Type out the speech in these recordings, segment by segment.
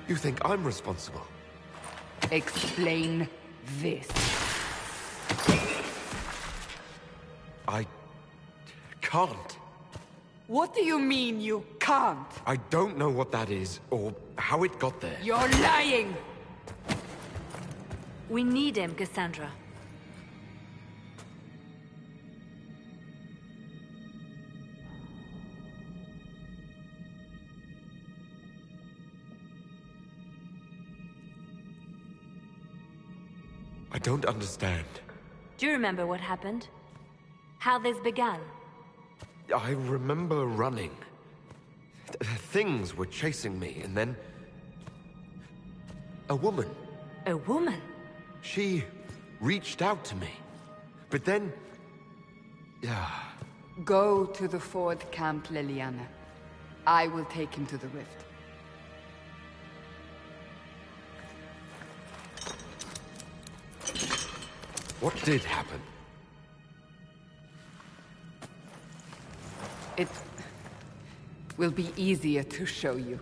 You think I'm responsible? Explain this. I can't. What do you mean you can't? I don't know what that is, or how it got there. You're lying! We need him, Cassandra. I don't understand. Do you remember what happened? How this began? I remember running. Things were chasing me, and then... a woman. A woman? She reached out to me. But then... Go to the Ford camp, Liliana. I will take him to the rift. What did happen? It will be easier to show you.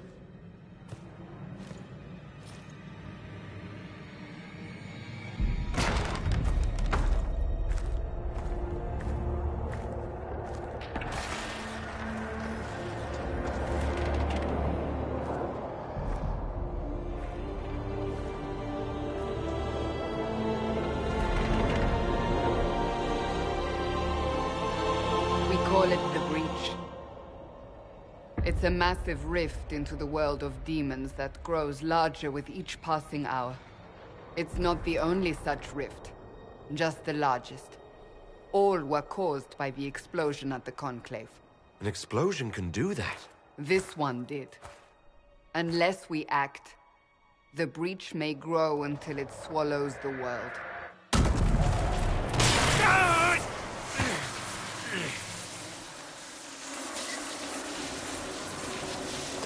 Call it the Breach. It's a massive rift into the world of demons that grows larger with each passing hour. It's not the only such rift, just the largest. All were caused by the explosion at the Conclave. An explosion can do that? This one did. Unless we act, the Breach may grow until it swallows the world.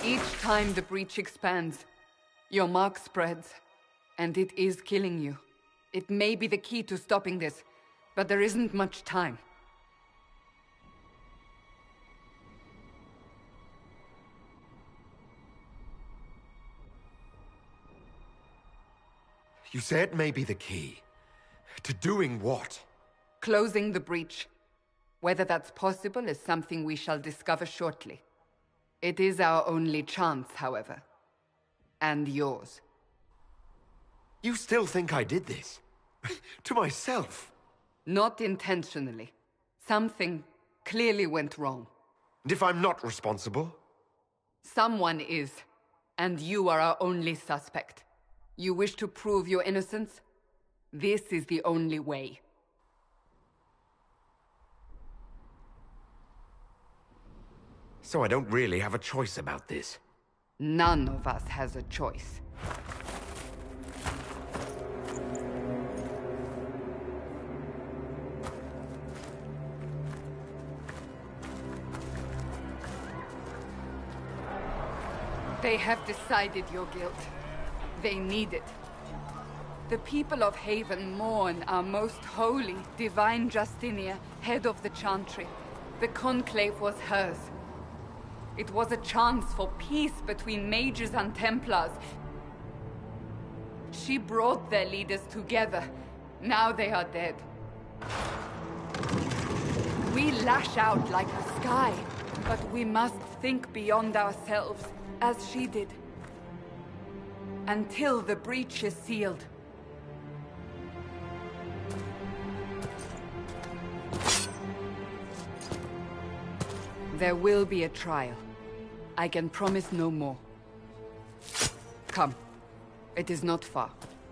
Each time the Breach expands, your mark spreads, and it is killing you. It may be the key to stopping this, but there isn't much time. You say it may be the key. To doing what? Closing the Breach. Whether that's possible is something we shall discover shortly. It is our only chance, however. And yours. You still think I did this? To myself? Not intentionally. Something clearly went wrong. And if I'm not responsible? Someone is, and you are our only suspect. You wish to prove your innocence? This is the only way. So I don't really have a choice about this. None of us has a choice. They have decided your guilt. They need it. The people of Haven mourn our most holy, divine Justinia, head of the Chantry. The Conclave was hers. It was a chance for peace between mages and Templars. She brought their leaders together. Now they are dead. We lash out like the sky, but we must think beyond ourselves, as she did. Until the breach is sealed. There will be a trial. I can promise no more. Come. It is not far.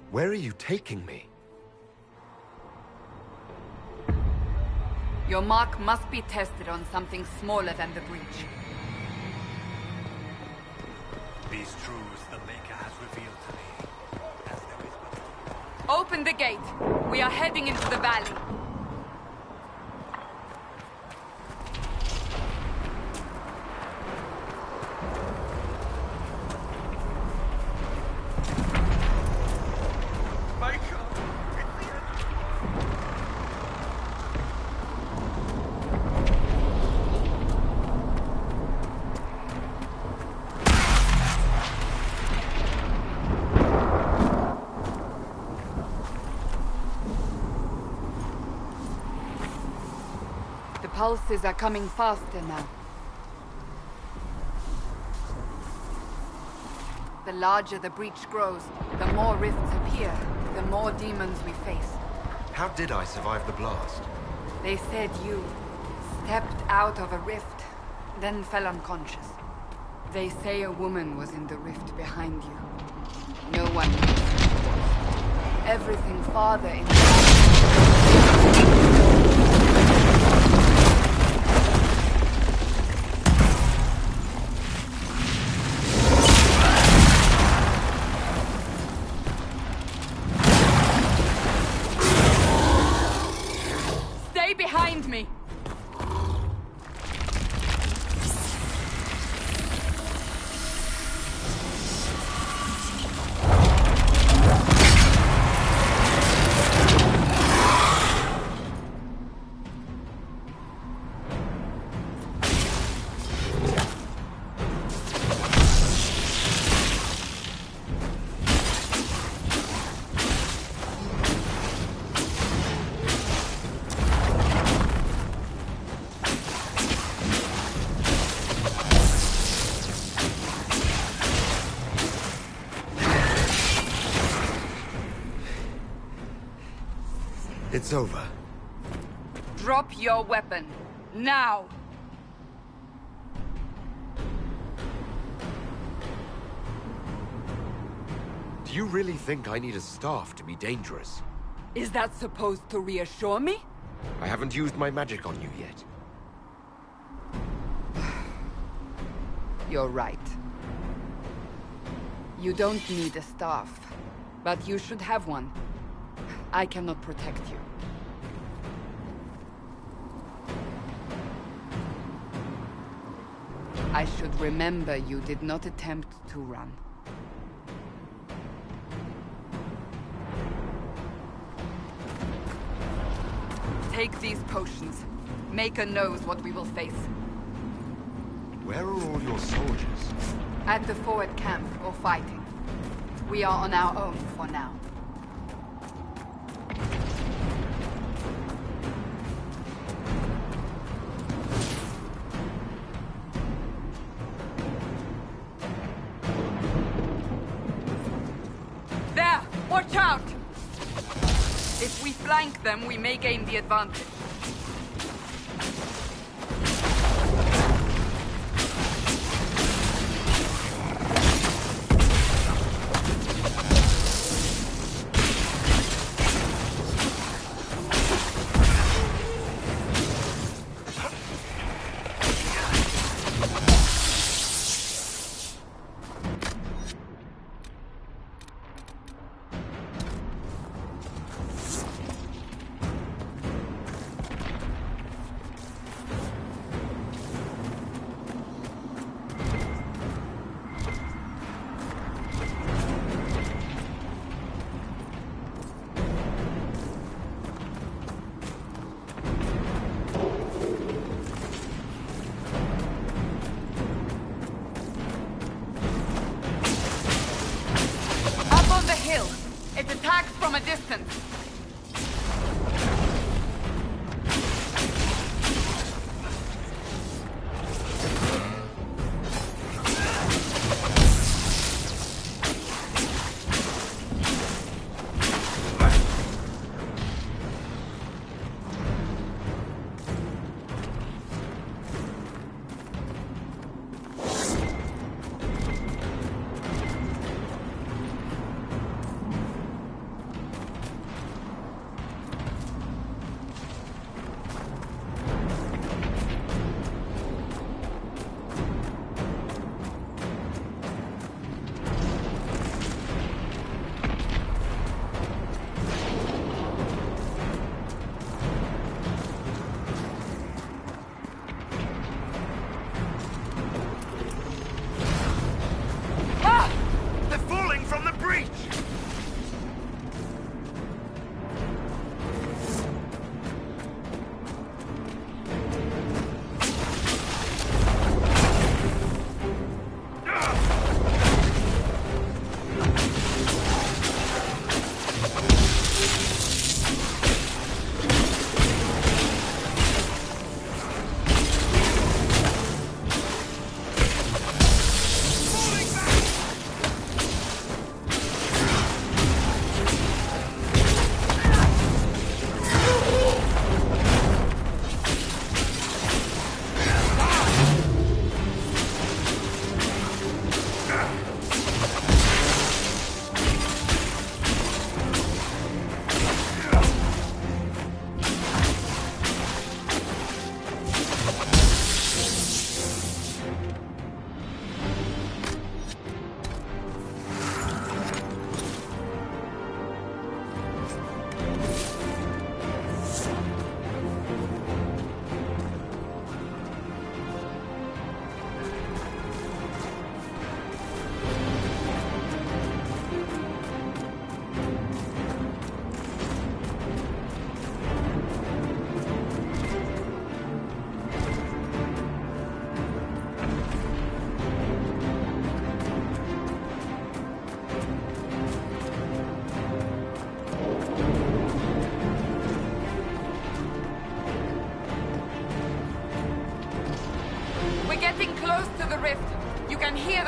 Where are you taking me? Your mark must be tested on something smaller than the breach. These truths the Maker has revealed to me, as there is but... Open the gate! We are heading into the valley. pulses are coming faster now. The larger the breach grows, the more rifts appear, the more demons we face. How did I survive the blast? They said you stepped out of a rift, then fell unconscious. They say a woman was in the rift behind you. No one knows. Everything farther in Stay behind me! It's over. Drop your weapon. Now! Do you really think I need a staff to be dangerous? Is that supposed to reassure me? I haven't used my magic on you yet. You're right. You don't need a staff, but you should have one. I cannot protect you. I should remember you did not attempt to run. Take these potions. Maker knows what we will face. Where are all your soldiers? At the forward camp, or fighting. We are on our own for now. There! Watch out! If we flank them, we may gain the advantage. It attacks from a distance.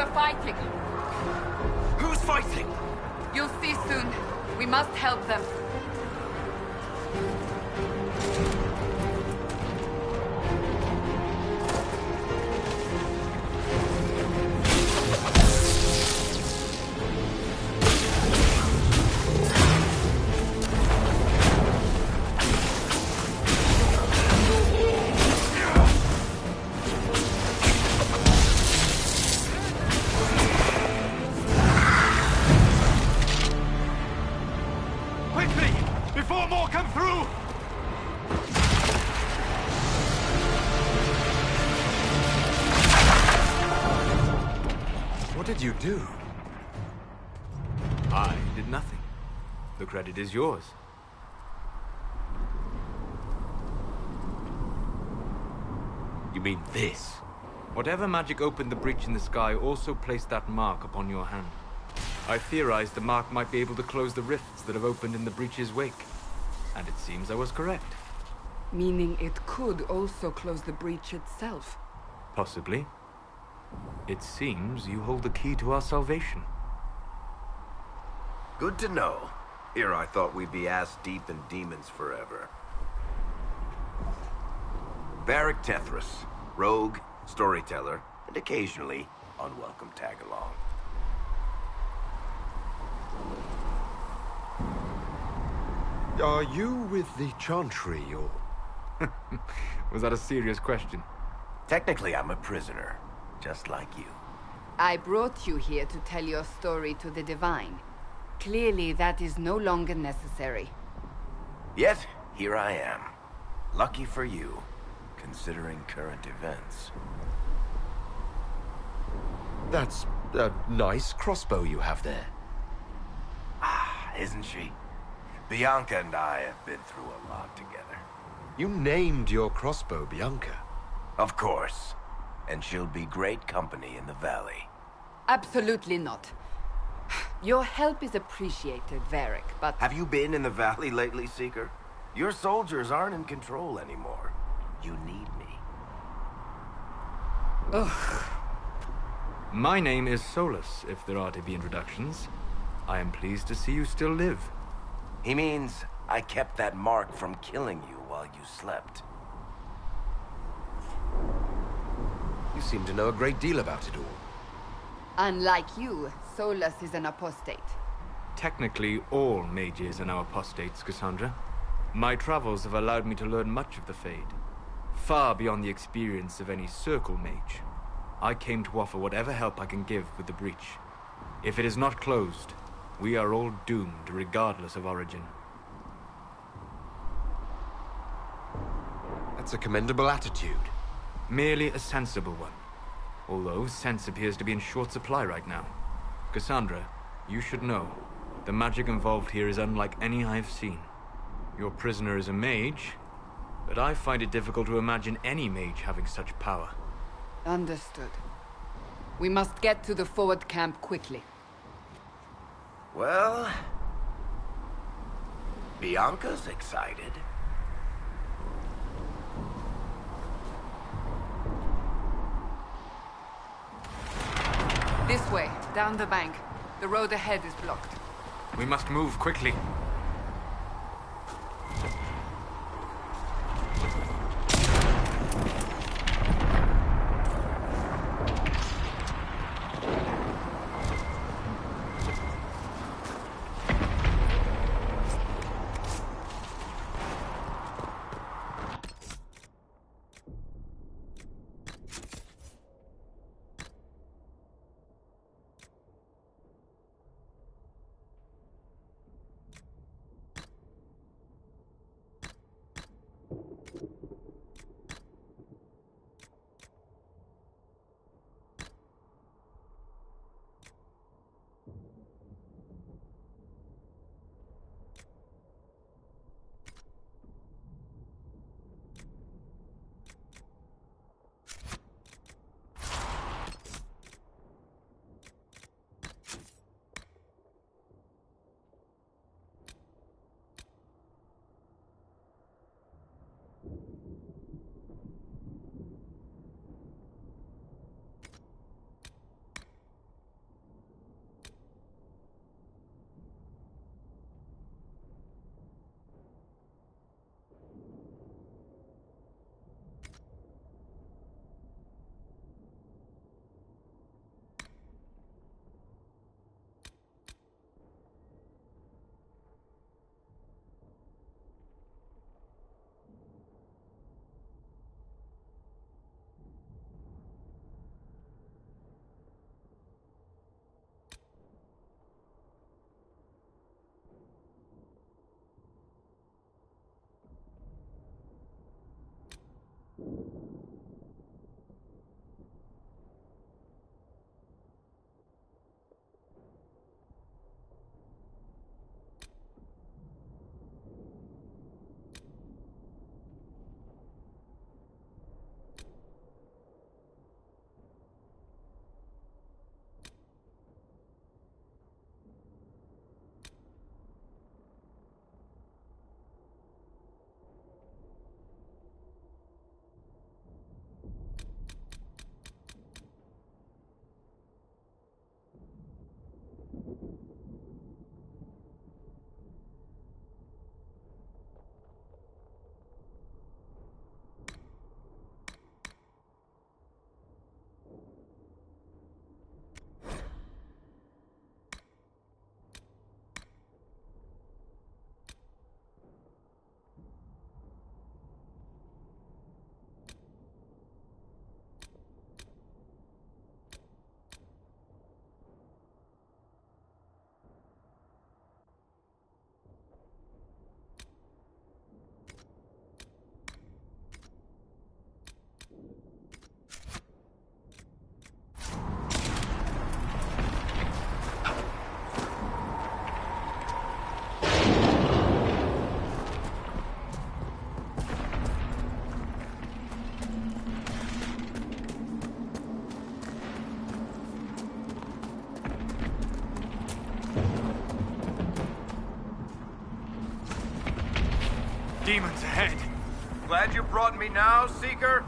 are fighting. Who's fighting? You'll see soon. We must help them. Quickly! Before more come through! What did you do? I did nothing. The credit is yours. You mean this? Whatever magic opened the breach in the sky also placed that mark upon your hand. I theorized the mark might be able to close the rifts that have opened in the breach's wake. And it seems I was correct. Meaning it could also close the breach itself. Possibly. It seems you hold the key to our salvation. Good to know. Here I thought we'd be ass-deep in demons forever. Varric Tethras, rogue, storyteller, and occasionally unwelcome tag-along. Are you with the Chantry, or...? Was that a serious question? Technically, I'm a prisoner, just like you. I brought you here to tell your story to the Divine. Clearly, that is no longer necessary. Yet, here I am. Lucky for you, considering current events. That's a nice crossbow you have there. Ah, isn't she? Bianca and I have been through a lot together. You named your crossbow Bianca. Of course. And she'll be great company in the valley. Absolutely not. Your help is appreciated, Varric, but... Have you been in the valley lately, Seeker? Your soldiers aren't in control anymore. You need me. Ugh. My name is Solus, if there are to be introductions. I am pleased to see you still live. He means I kept that mark from killing you while you slept. You seem to know a great deal about it all. Unlike you, Solus is an apostate. Technically, all mages are now apostates, Cassandra. My travels have allowed me to learn much of the Fade. Far beyond the experience of any circle mage. I came to offer whatever help I can give with the breach. If it is not closed, we are all doomed regardless of origin. That's a commendable attitude. Merely a sensible one. Although sense appears to be in short supply right now. Cassandra, you should know, the magic involved here is unlike any I have seen. Your prisoner is a mage, but I find it difficult to imagine any mage having such power. Understood. We must get to the forward camp quickly. Well... Bianca's excited. This way, down the bank. The road ahead is blocked. We must move quickly. demons ahead. Glad you brought me now, Seeker?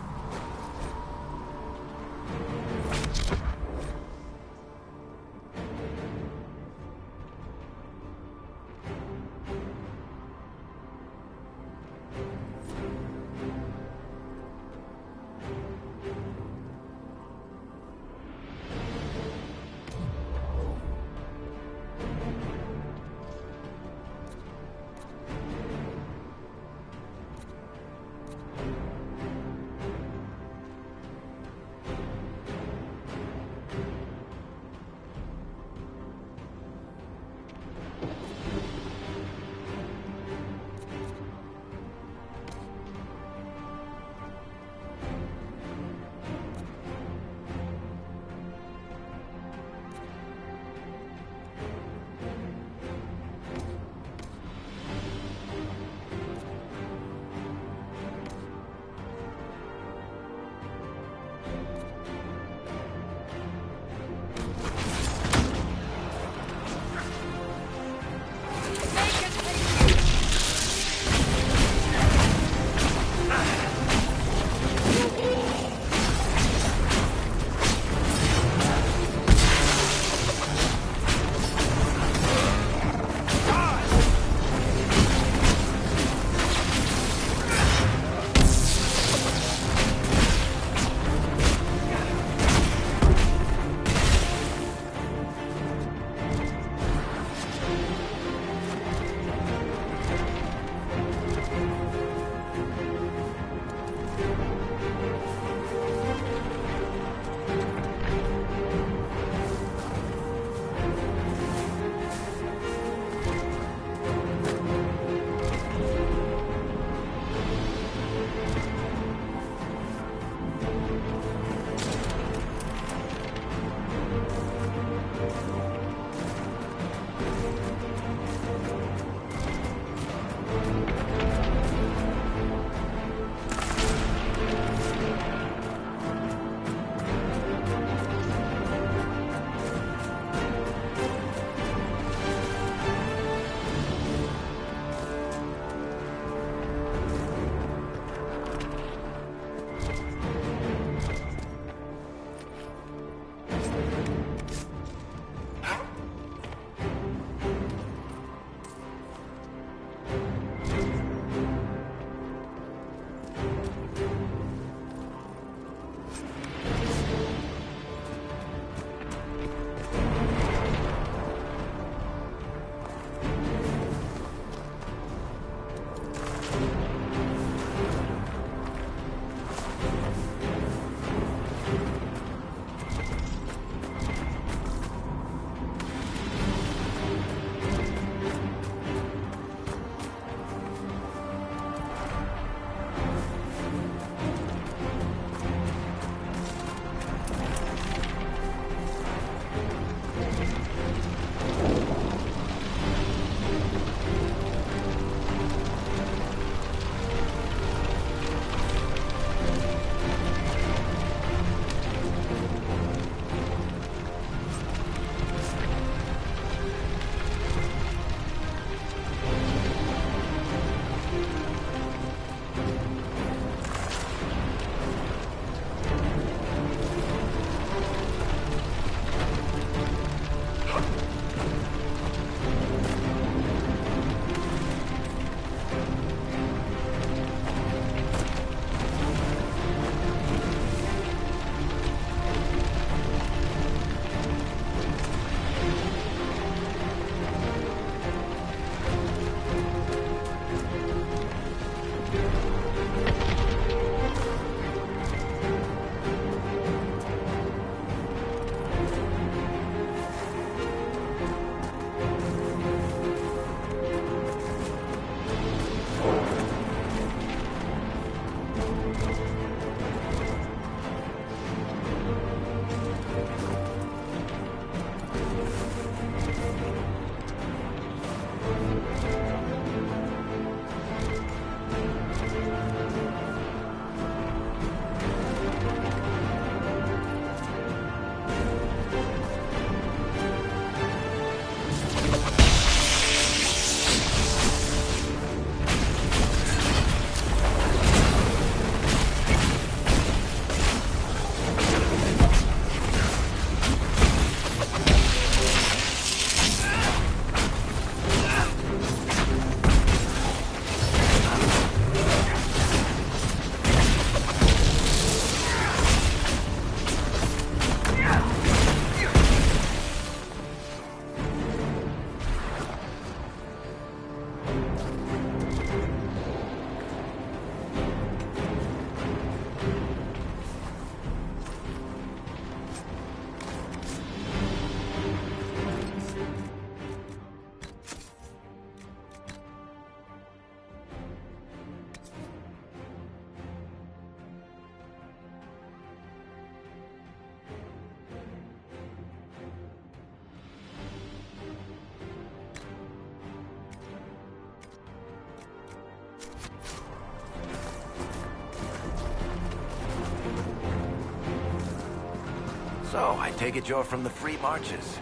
So, I take it you're from the Free Marches.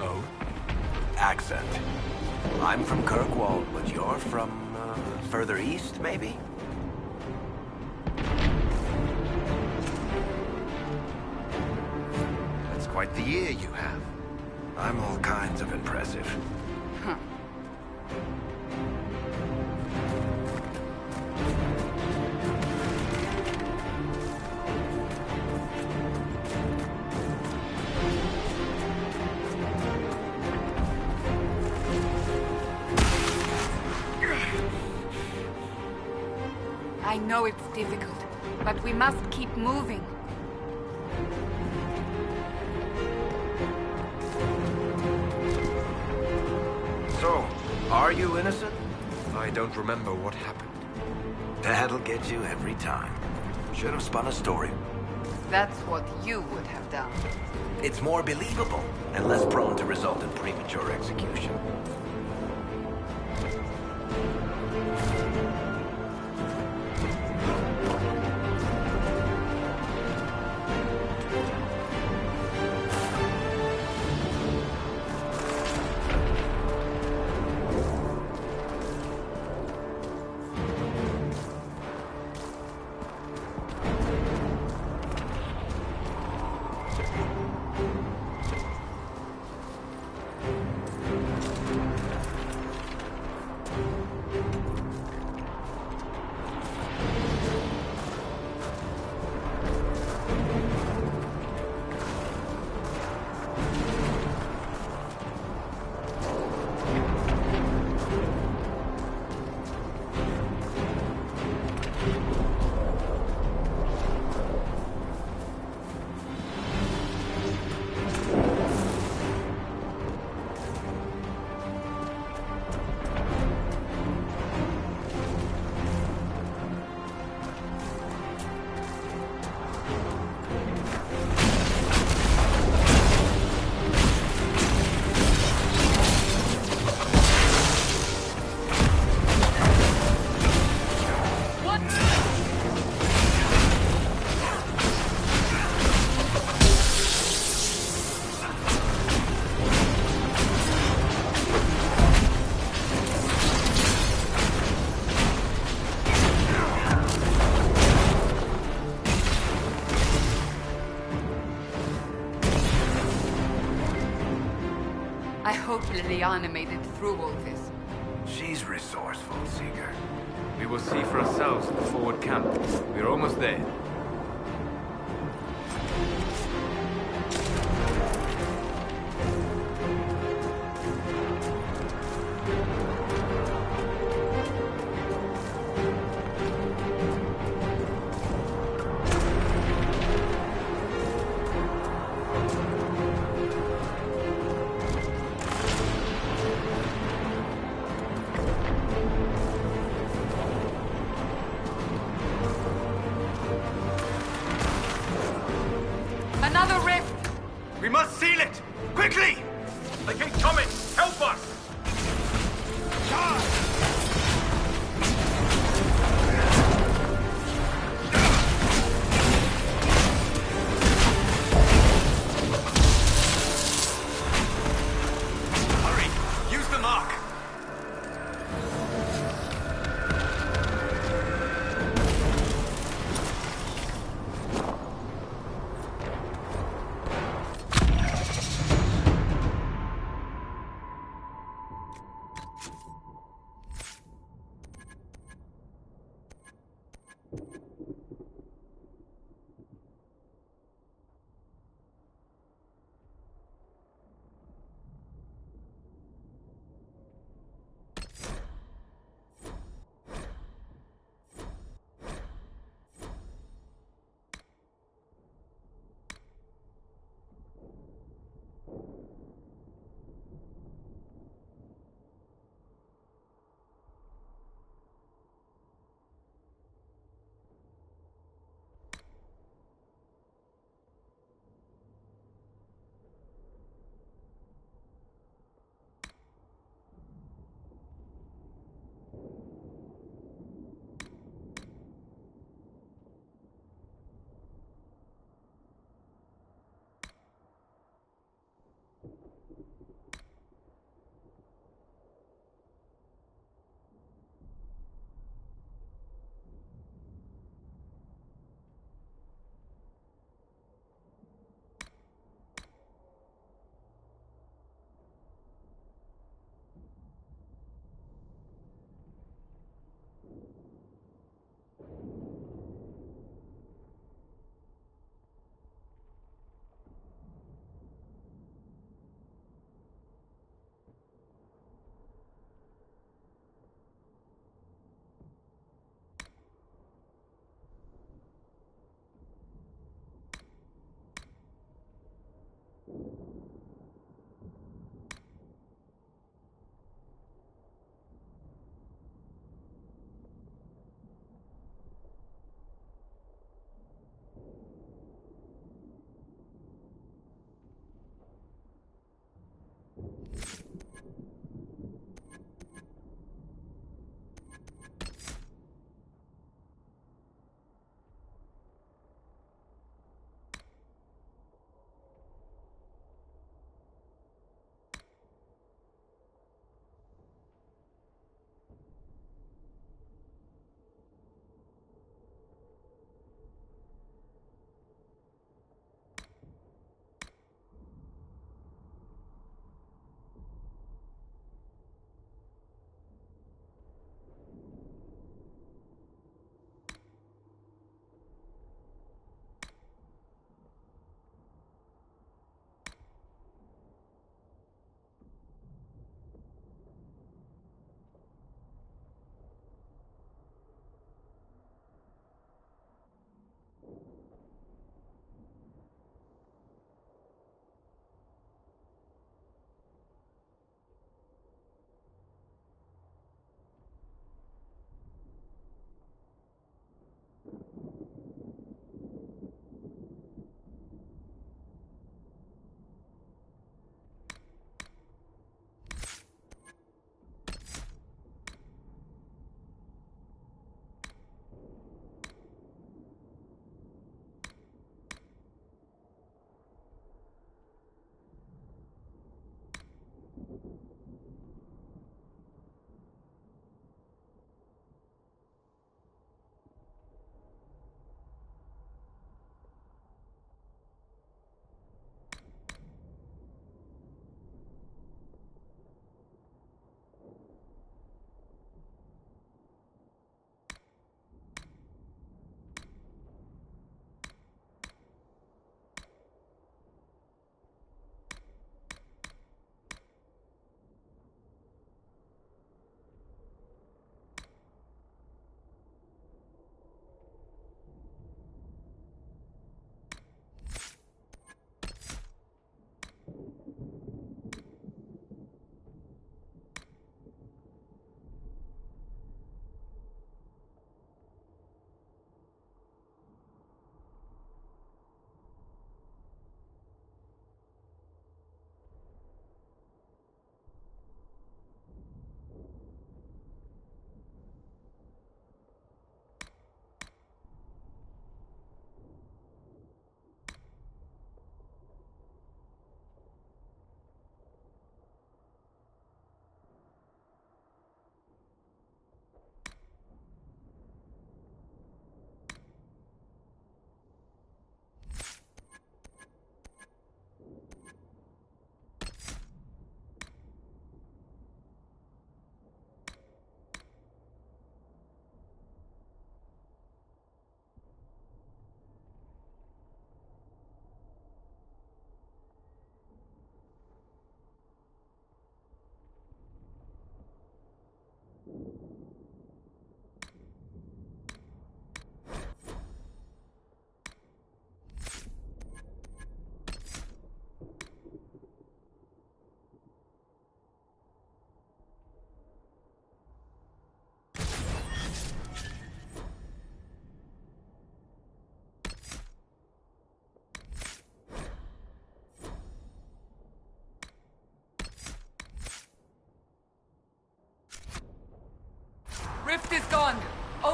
Oh? Accent. I'm from Kirkwall, but you're from, further east, maybe? That's quite the ear you have. I'm all kinds of impressive. Huh. I know it's difficult, but we must keep moving. So, are you innocent? I don't remember what happened. That'll get you every time. Should have spun a story. That's what you would have done. It's more believable, and less prone to result in premature execution. I hope Liliana made it through all this. She's resourceful, Seeker. We will see for ourselves at the forward camp. We're almost there.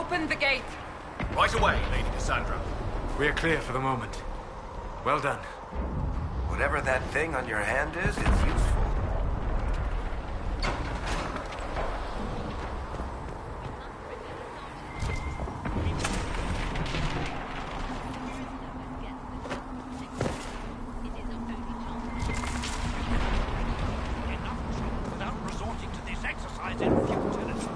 Open the gate! Right away, Lady Cassandra. We're clear for the moment. Well done. Whatever that thing on your hand is, it's useful. Without resorting to this exercise in futility.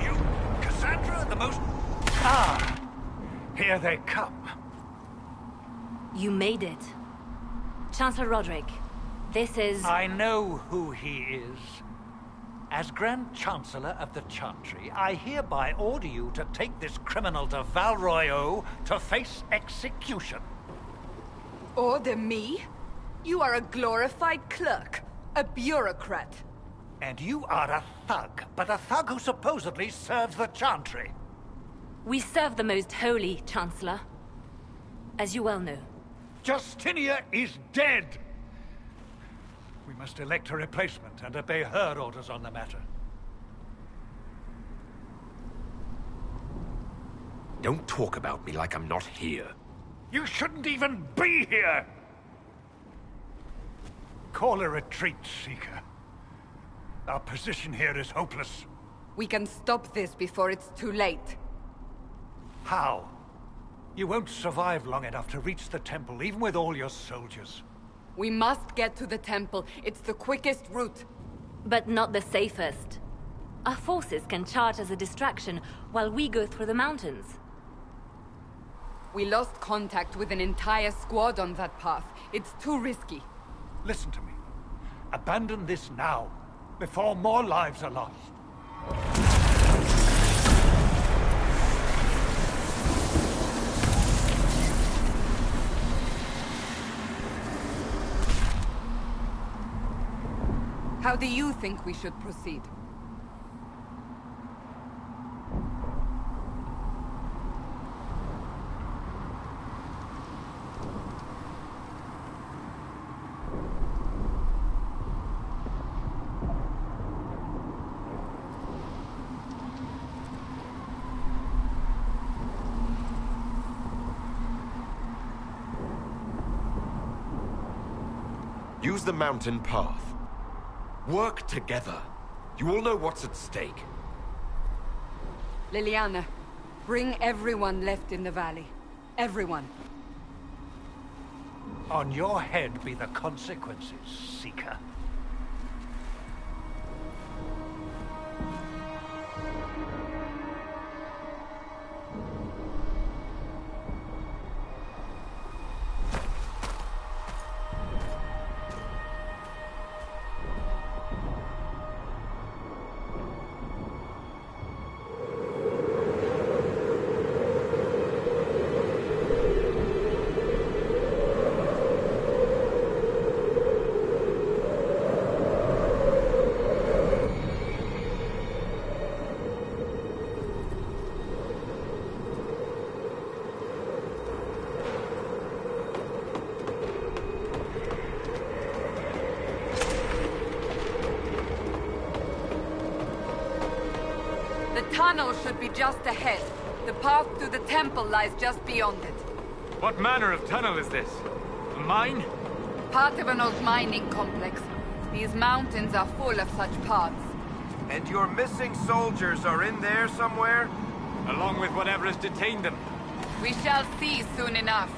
You, Cassandra, the most... Ah! Here they come. You made it. Chancellor Roderick, this is... I know who he is. As Grand Chancellor of the Chantry, I hereby order you to take this criminal to Val Royeaux to face execution. Order me? You are a glorified clerk, a bureaucrat. And you are a thug, but a thug who supposedly serves the Chantry. We serve the most holy, Chancellor. As you well know. Justinia is dead! We must elect a replacement and obey her orders on the matter. Don't talk about me like I'm not here. You shouldn't even be here! Call a retreat, Seeker. Our position here is hopeless. We can stop this before it's too late. How? You won't survive long enough to reach the temple, even with all your soldiers. We must get to the temple. It's the quickest route. But not the safest. Our forces can charge as a distraction while we go through the mountains. We lost contact with an entire squad on that path. It's too risky. Listen to me. Abandon this now, before more lives are lost. How do you think we should proceed? Use the mountain path. Work together. You all know what's at stake. Liliana, bring everyone left in the valley. Everyone. On your head be the consequences, Seeker. The tunnel should be just ahead. The path to the temple lies just beyond it. What manner of tunnel is this? A mine? Part of an old mining complex. These mountains are full of such paths. And your missing soldiers are in there somewhere? Along with whatever has detained them. We shall see soon enough.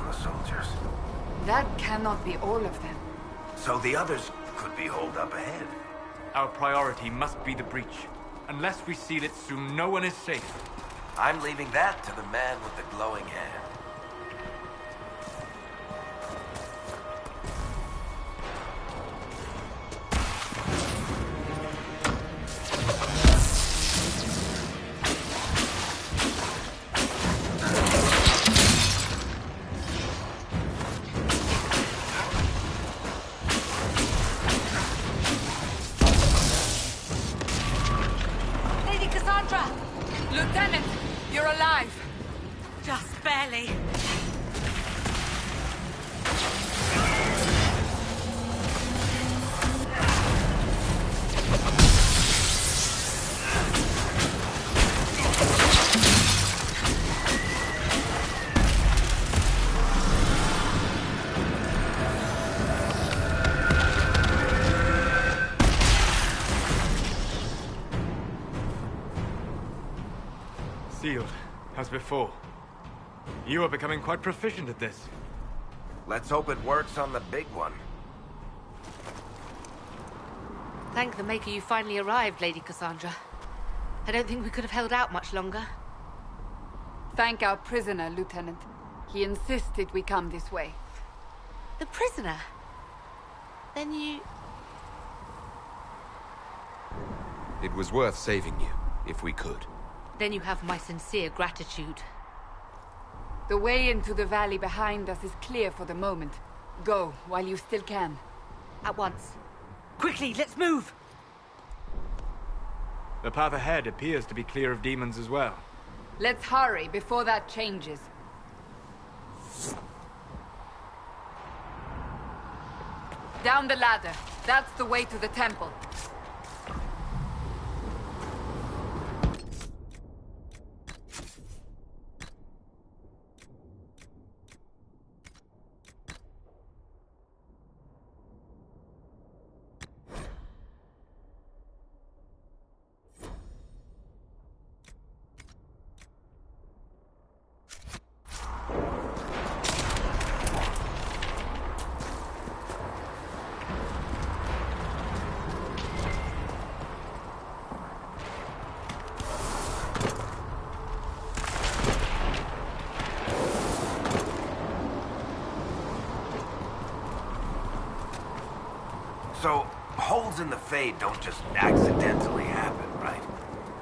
the soldiers. That cannot be all of them. So the others could be holed up ahead. Our priority must be the breach. Unless we seal it soon, no one is safe. I'm leaving that to the man with the glowing hand. Lady Cassandra! Lieutenant, you're alive. Just barely. Sealed, as before. You are becoming quite proficient at this. Let's hope it works on the big one. Thank the Maker you finally arrived, Lady Cassandra. I don't think we could have held out much longer. Thank our prisoner, Lieutenant. He insisted we come this way. The prisoner? Then you... It was worth saving you, if we could. Then you have my sincere gratitude. The way into the valley behind us is clear for the moment. Go, while you still can. At once. Quickly, let's move! The path ahead appears to be clear of demons as well. Let's hurry before that changes. Down the ladder. That's the way to the temple. So, holes in the Fade don't just accidentally happen, right?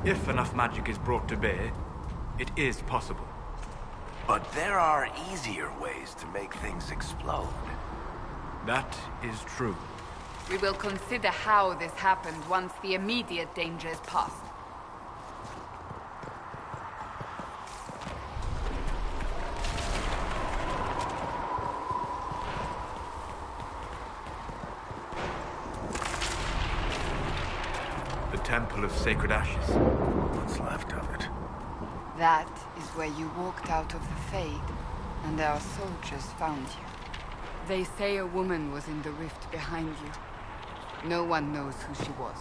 If enough magic is brought to bear, it is possible. But there are easier ways to make things explode. That is true. We will consider how this happened once the immediate danger is past. The Temple of Sacred Ashes. What's left of it? That is where you walked out of the Fade, and our soldiers found you. They say a woman was in the rift behind you. No one knows who she was.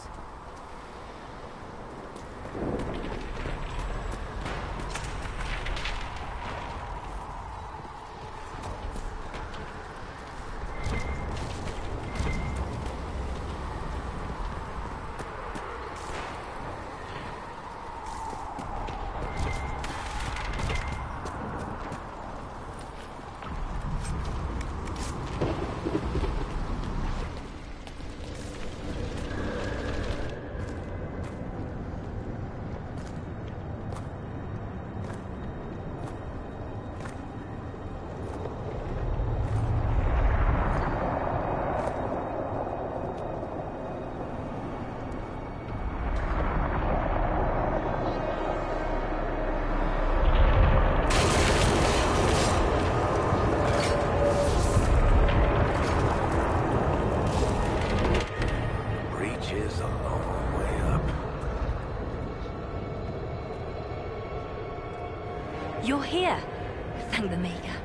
You're here. Thank the Maker.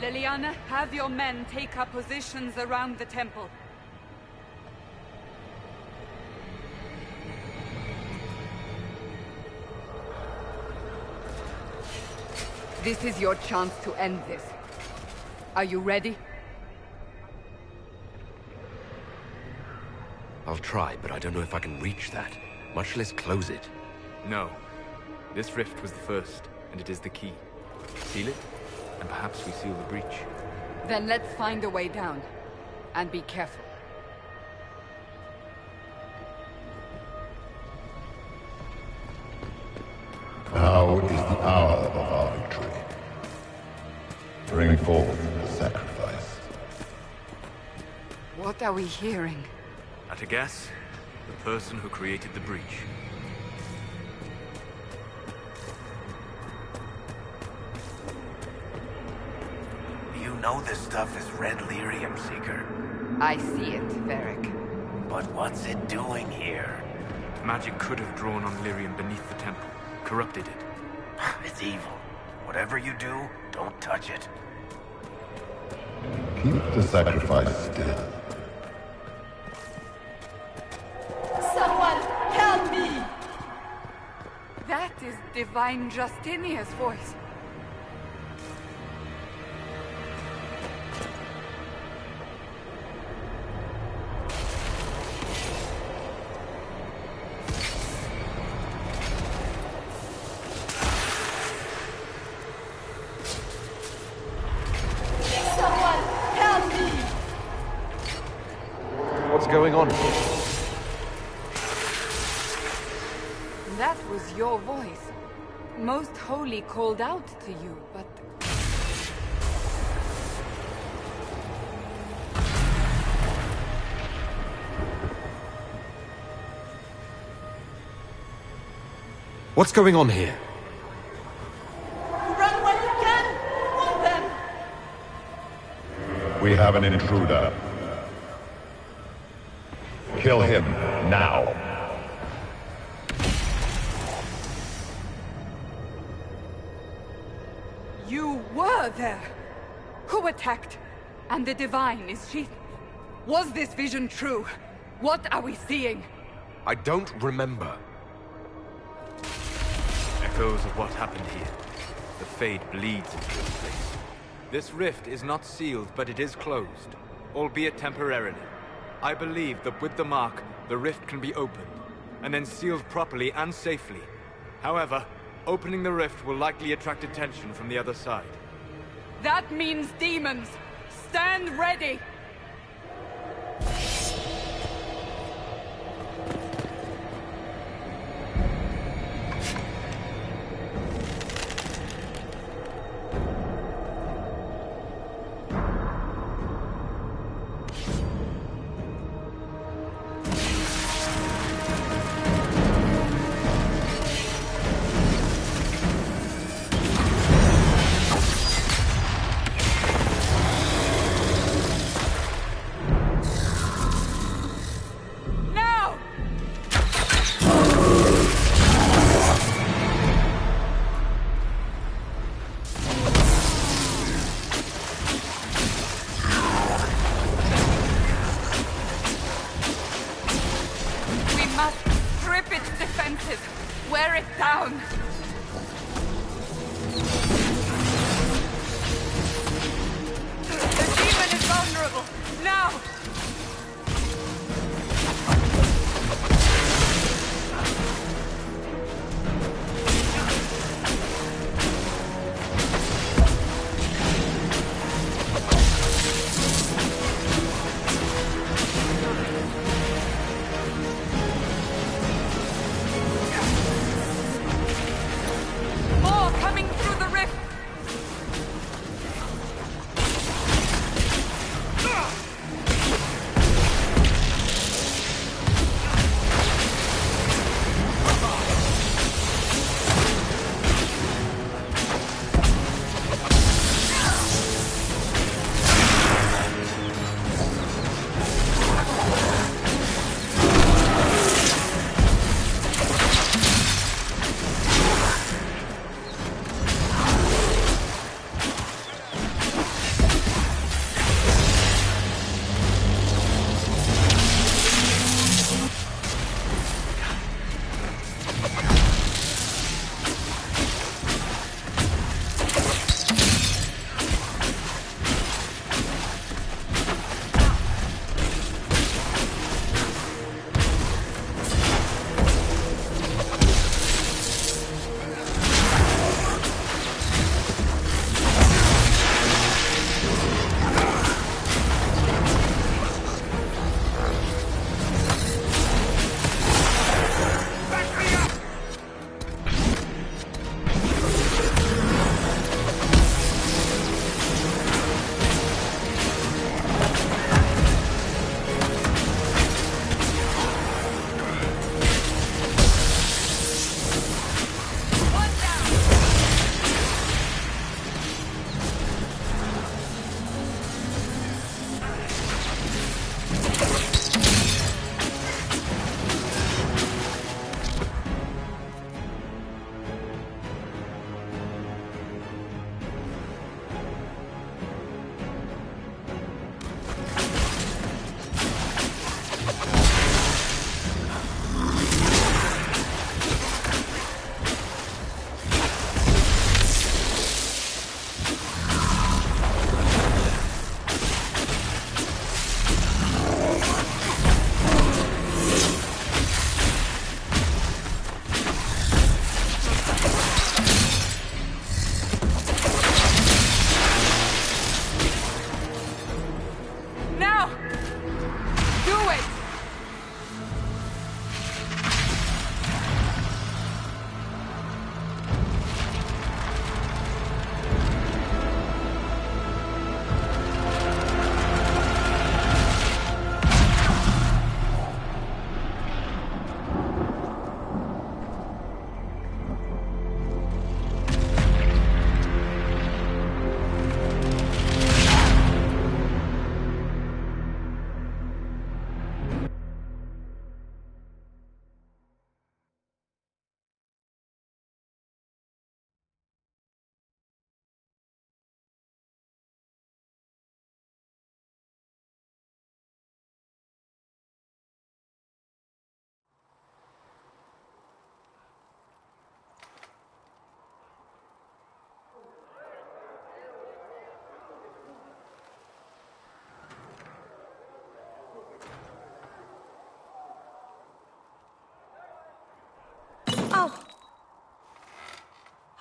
Leliana, have your men take up positions around the temple. This is your chance to end this. Are you ready? I'll try, but I don't know if I can reach that, much less close it. No. This rift was the first, and it is the key. Seal it, and perhaps we seal the breach. Then let's find a way down. And be careful. Now is the hour of our victory. Bring forth the sacrifice. What are we hearing? At a guess, the person who created the breach. You know this stuff is red lyrium, Seeker. I see it, Varric. But what's it doing here? Magic could have drawn on lyrium beneath the temple, corrupted it. It's evil. Whatever you do, don't touch it. Keep the sacrifice still. Someone help me! That is Divine Justinia's voice. What's going on? That was your voice. Most Holy called out to you, but... What's going on here? Run when you can! Want them! We have an intruder. Kill him, now. You were there! Who attacked? And the Divine, is she... Was this vision true? What are we seeing? I don't remember. Echoes of what happened here. The Fade bleeds into this place. This rift is not sealed, but it is closed, albeit temporarily. I believe that with the mark, the rift can be opened, and then sealed properly and safely. However, opening the rift will likely attract attention from the other side. That means demons! Stand ready!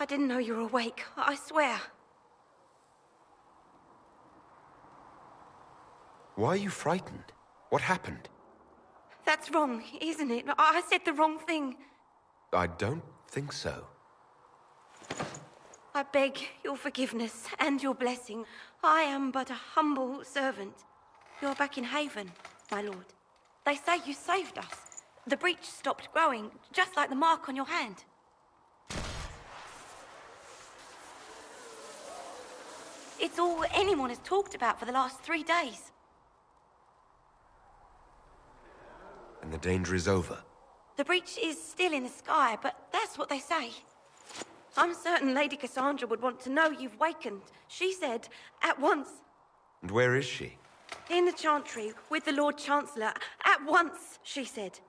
didn't know you were awake, I swear. Why are you frightened? What happened? That's wrong, isn't it? I said the wrong thing. I don't think so. I beg your forgiveness and your blessing. I am but a humble servant. You're back in Haven, my lord. They say you saved us. The breach stopped growing, just like the mark on your hand. It's all anyone has talked about for the last 3 days. And the danger is over? The breach is still in the sky, but that's what they say. I'm certain Lady Cassandra would want to know you've wakened. She said, at once. And where is she? In the Chantry, with the Lord Chancellor. At once, she said.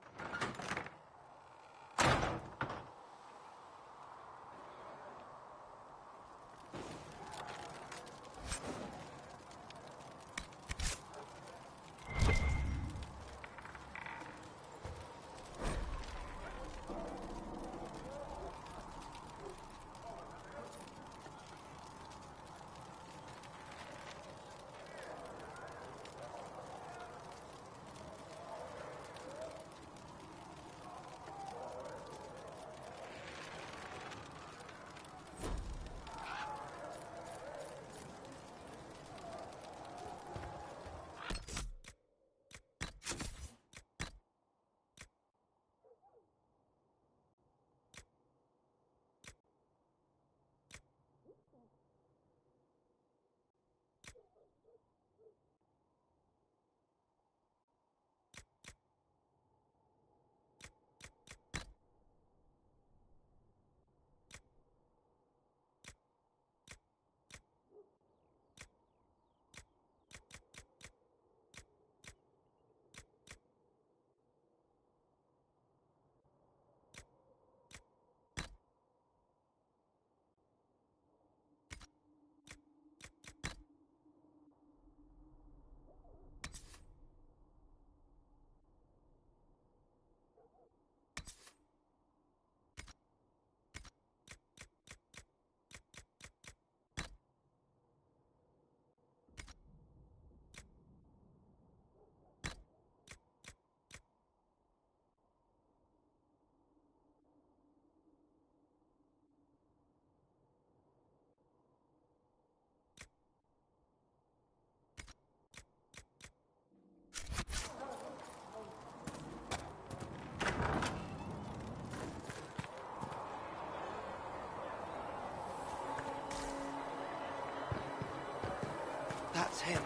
That's him.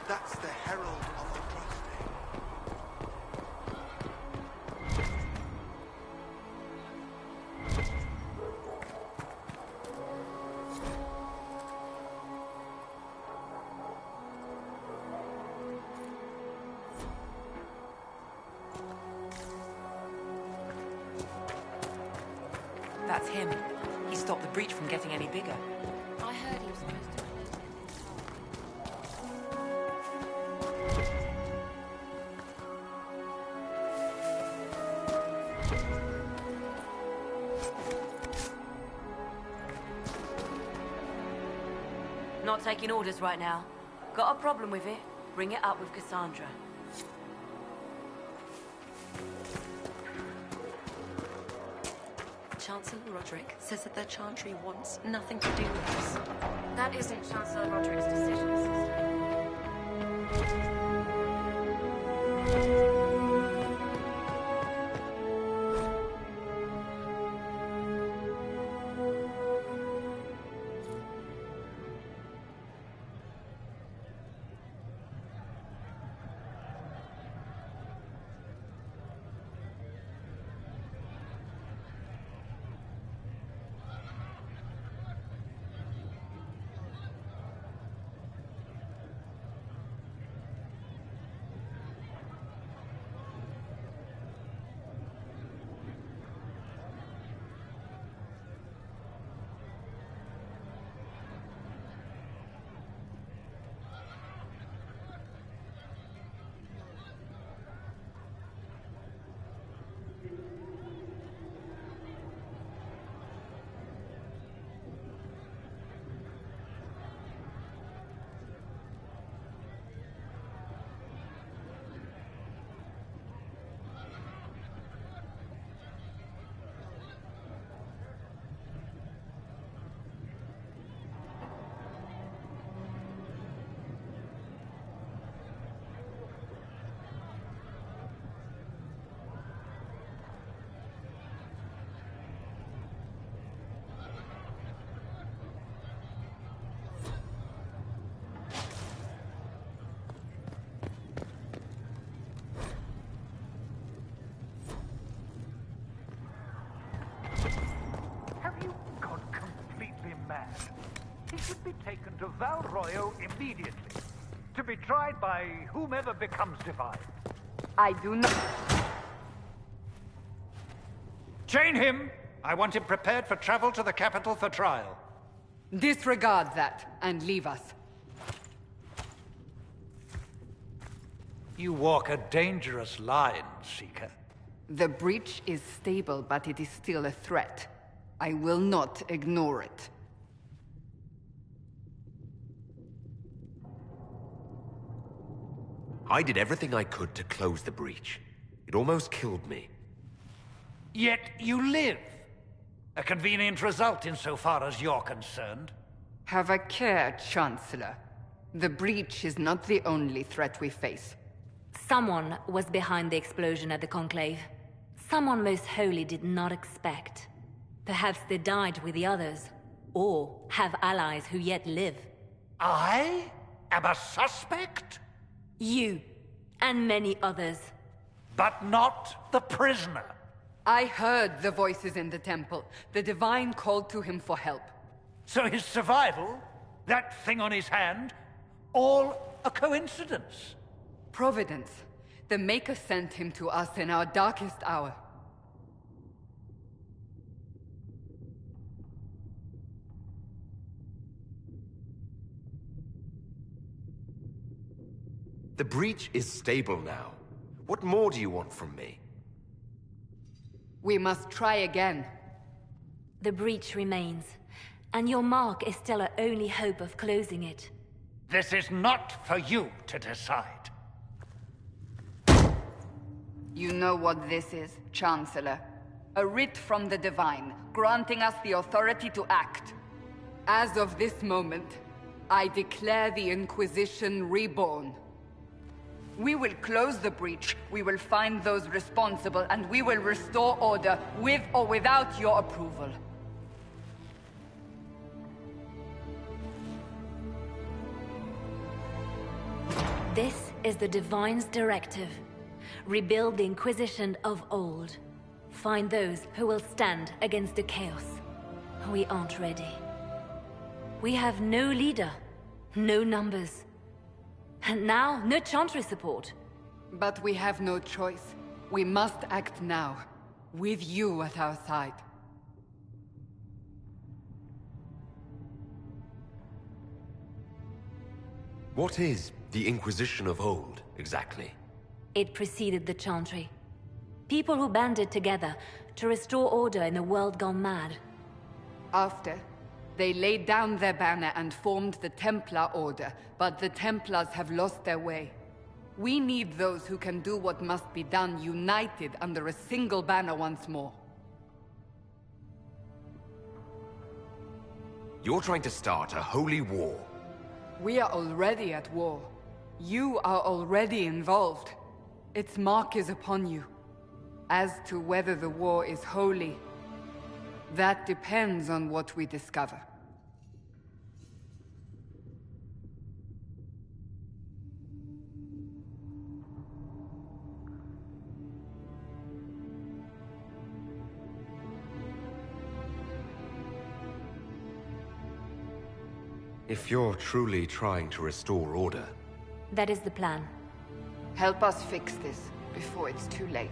That's the Herald of Atrocity. That's him. He stopped the breach from getting any bigger. I heard he was supposed to. Not taking orders right now. Got a problem with it? Bring it up with Cassandra. Chancellor Roderick says that their Chantry wants nothing to do with us. That isn't Chancellor Roderick's decision, sister. to Val Royo immediately, to be tried by whomever becomes divine. I do not... Chain him! I want him prepared for travel to the capital for trial. Disregard that, and leave us. You walk a dangerous line, Seeker. The breach is stable, but it is still a threat. I will not ignore it. I did everything I could to close the breach. It almost killed me. Yet you live. A convenient result insofar as you're concerned. Have a care, Chancellor. The breach is not the only threat we face. Someone was behind the explosion at the Conclave. Someone Most Holy did not expect. Perhaps they died with the others, or have allies who yet live. I am a suspect? You, and many others. But not the prisoner. I heard the voices in the temple. The Divine called to him for help. So his survival, that thing on his hand, all a coincidence? Providence. The Maker sent him to us in our darkest hour. The breach is stable now. What more do you want from me? We must try again. The breach remains, and your mark is still our only hope of closing it. This is not for you to decide. You know what this is, Chancellor. A writ from the Divine, granting us the authority to act. As of this moment, I declare the Inquisition reborn. We will close the breach, we will find those responsible, and we will restore order, with or without your approval. This is the Divine's directive. Rebuild the Inquisition of old. Find those who will stand against the chaos. We aren't ready. We have no leader, no numbers. And now, no Chantry support. But we have no choice. We must act now, with you at our side. What is the Inquisition of old, exactly? It preceded the Chantry. People who banded together to restore order in a world gone mad. After, they laid down their banner and formed the Templar Order, but the Templars have lost their way. We need those who can do what must be done, united under a single banner once more. You're trying to start a holy war. We are already at war. You are already involved. Its mark is upon you. As to whether the war is holy, that depends on what we discover. If you're truly trying to restore order... That is the plan. Help us fix this before it's too late.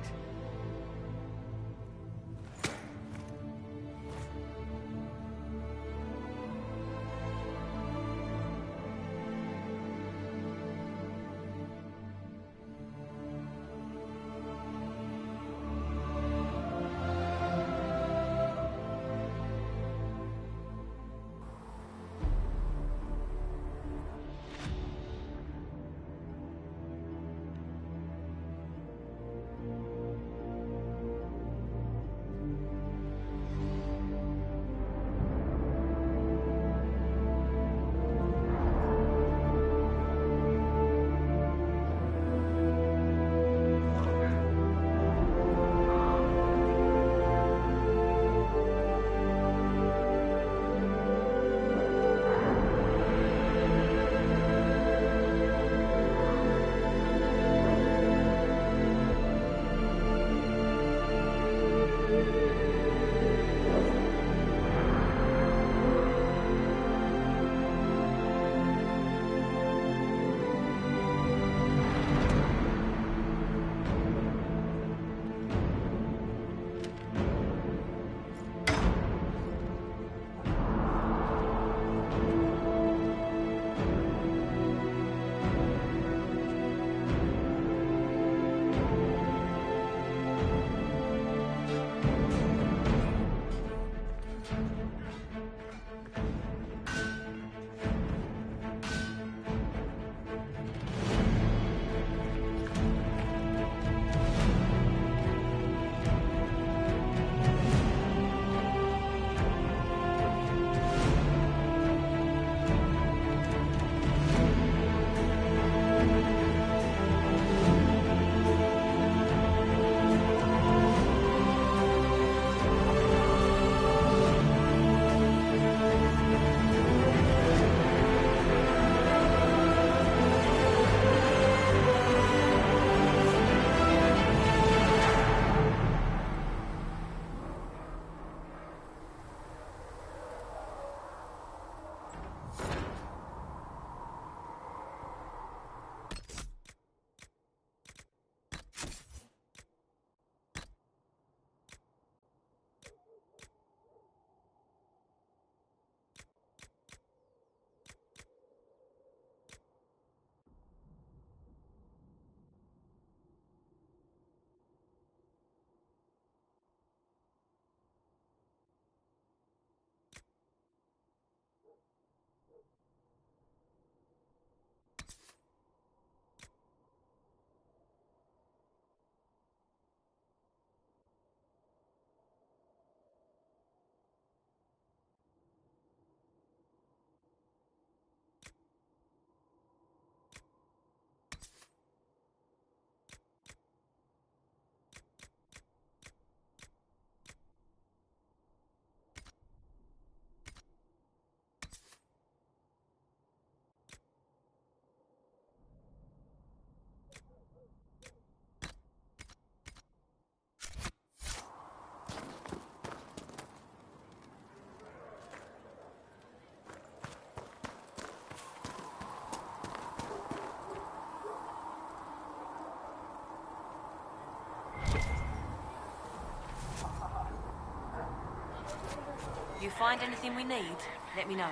You find anything we need, let me know.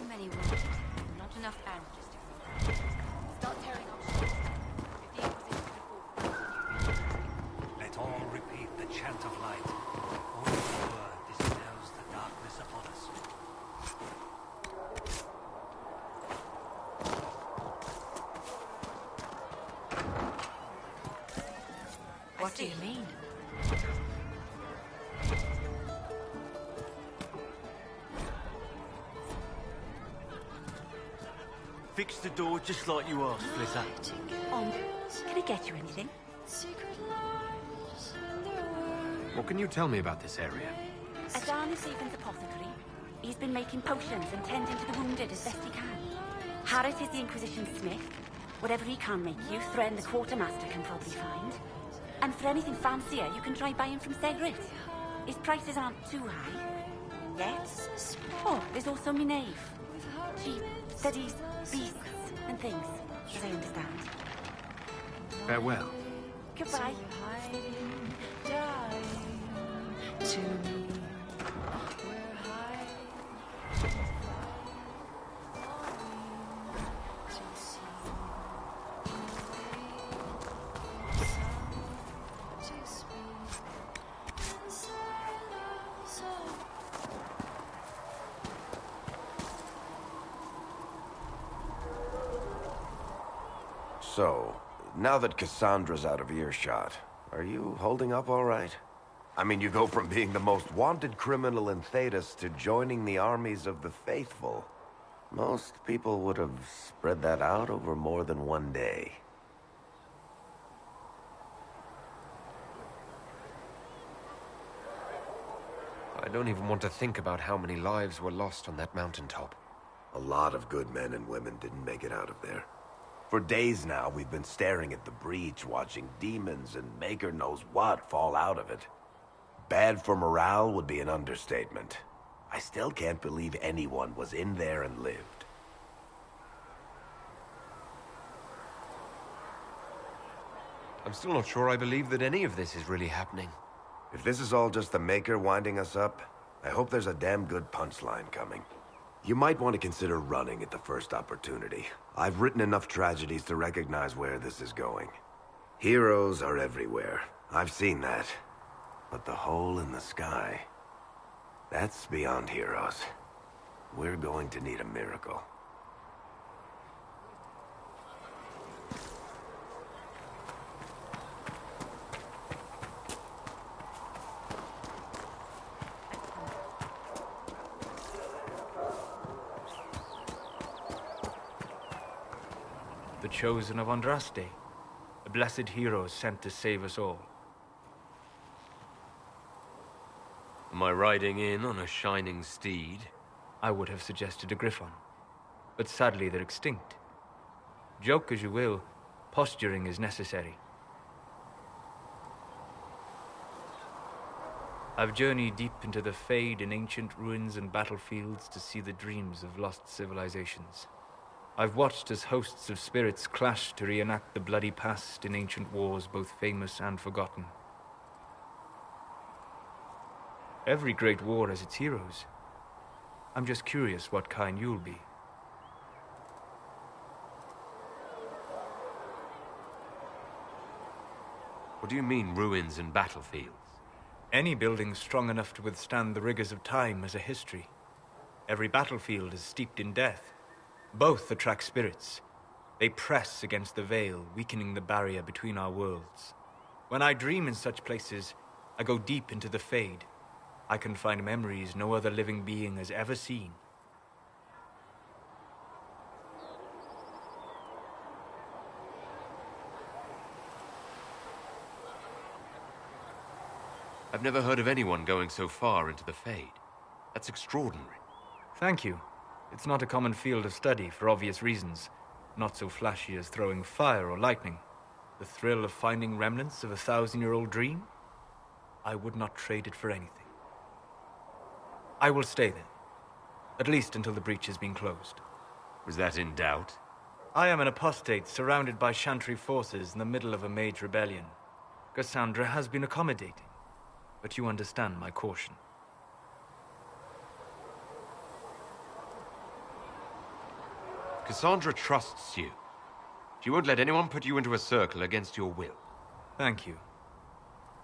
Many wounded, not enough bandages to heal. Start tearing off shields. If the Inquisition could fall, Let all repeat the chant of light. Only the word dispels the darkness upon us. What do you mean? Fix the door just like you asked, Flitter. Can I get you anything? What can you tell me about this area? Adan is Stephen's apothecary. He's been making potions and tending to the wounded as best he can. Harris is the Inquisition smith. Whatever he can make you, Thren the quartermaster can probably find. And for anything fancier, you can try buying from Segret. His prices aren't too high. Yet. Oh, there's also Minave. She studies beasts and things, as I understand. Farewell. Goodbye. So, now that Cassandra's out of earshot, are you holding up all right? I mean, you go from being the most wanted criminal in Thedas to joining the armies of the faithful. Most people would have spread that out over more than one day. I don't even want to think about how many lives were lost on that mountaintop. A lot of good men and women didn't make it out of there. For days now, we've been staring at the breach, watching demons and maker knows what fall out of it. Bad for morale would be an understatement. I still can't believe anyone was in there and lived. I'm still not sure I believe that any of this is really happening. If this is all just the Maker winding us up, I hope there's a damn good punchline coming. You might want to consider running at the first opportunity. I've written enough tragedies to recognize where this is going. Heroes are everywhere. I've seen that. But the hole in the sky... that's beyond heroes. We're going to need a miracle. The chosen of Andraste, a blessed hero sent to save us all. Am I riding in on a shining steed? I would have suggested a griffon, but sadly they're extinct. Joke as you will, posturing is necessary. I've journeyed deep into the Fade in ancient ruins and battlefields to see the dreams of lost civilizations. I've watched as hosts of spirits clash to reenact the bloody past in ancient wars both famous and forgotten. Every great war has its heroes. I'm just curious what kind you'll be. What do you mean, ruins and battlefields? Any building strong enough to withstand the rigors of time has a history. Every battlefield is steeped in death. Both attract spirits. They press against the veil, weakening the barrier between our worlds. When I dream in such places, I go deep into the Fade. I can find memories no other living being has ever seen. I've never heard of anyone going so far into the Fade. That's extraordinary. Thank you. It's not a common field of study for obvious reasons. Not so flashy as throwing fire or lightning. The thrill of finding remnants of a 1,000-year-old dream? I would not trade it for anything. I will stay then. At least until the breach has been closed. Was that in doubt? I am an apostate surrounded by Chantry forces in the middle of a mage rebellion. Cassandra has been accommodating, but you understand my caution. Cassandra trusts you. She won't let anyone put you into a circle against your will. Thank you.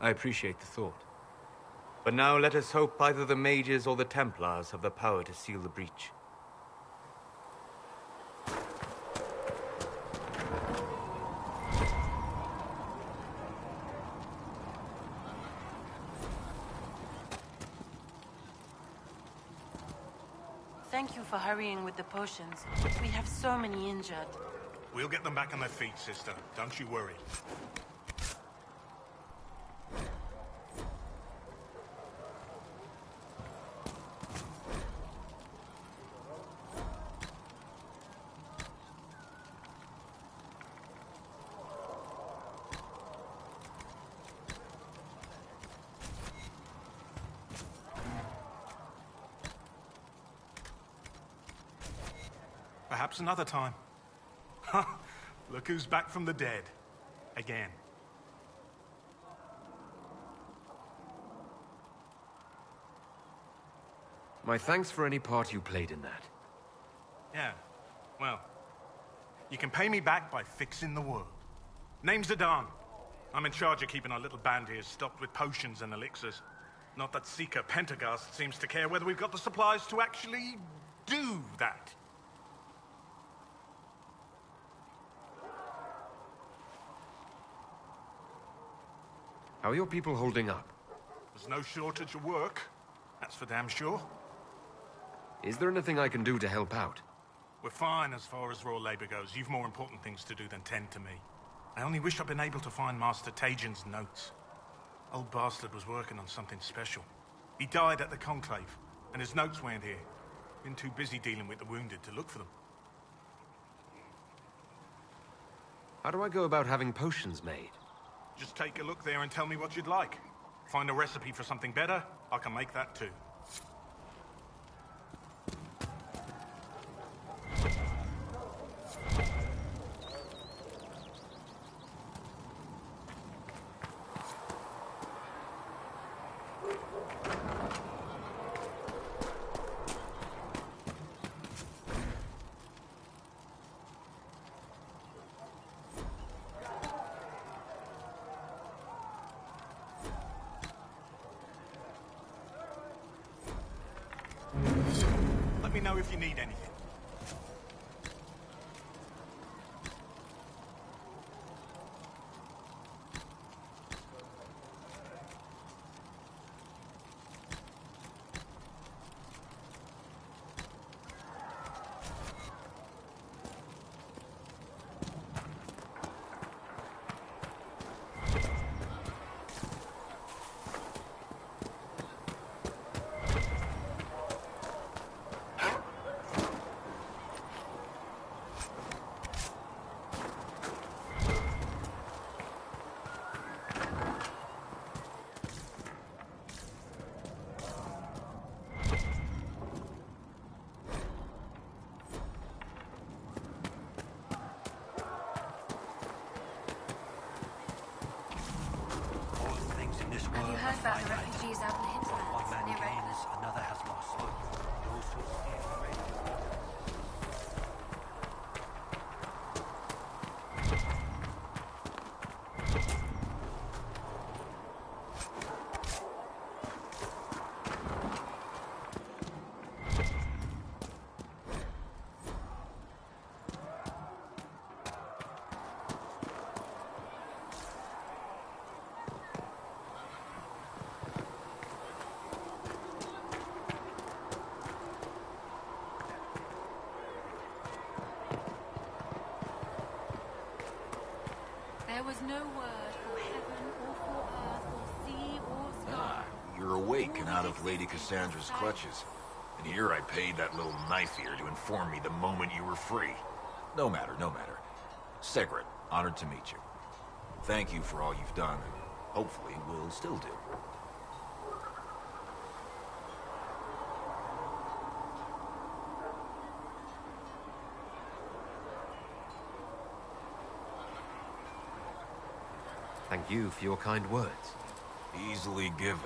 I appreciate the thought. But now let us hope either the mages or the Templars have the power to seal the breach. Thank you for hurrying with the potions. We have so many injured. We'll get them back on their feet, sister. Don't you worry. Perhaps another time. Look who's back from the dead. Again. My thanks for any part you played in that. Yeah, well, you can pay me back by fixing the world. Name's Zidane. I'm in charge of keeping our little band here stocked with potions and elixirs. Not that Seeker Pentagast seems to care whether we've got the supplies to actually do that. How are your people holding up? There's no shortage of work. That's for damn sure. Is there anything I can do to help out? We're fine as far as raw labor goes. You've more important things to do than tend to me. I only wish I'd been able to find Master Tajin's notes. Old bastard was working on something special. He died at the Conclave, and his notes weren't here. Been too busy dealing with the wounded to look for them. How do I go about having potions made? Just take a look there and tell me what you'd like. Find a recipe for something better, I can make that too. Let me know if you need anything. Have you heard about the refugees out in the hinterlands? One man Near Red- gains, another has lost. Those who stay ready. There was no word for heaven or for earth or sea or sky. breaking out of Lady Cassandra's clutches. And here I paid that little knife-ear to inform me the moment you were free. No matter, no matter. Sigrid, honored to meet you. Thank you for all you've done, and hopefully will still do. Thank you for your kind words. Easily given.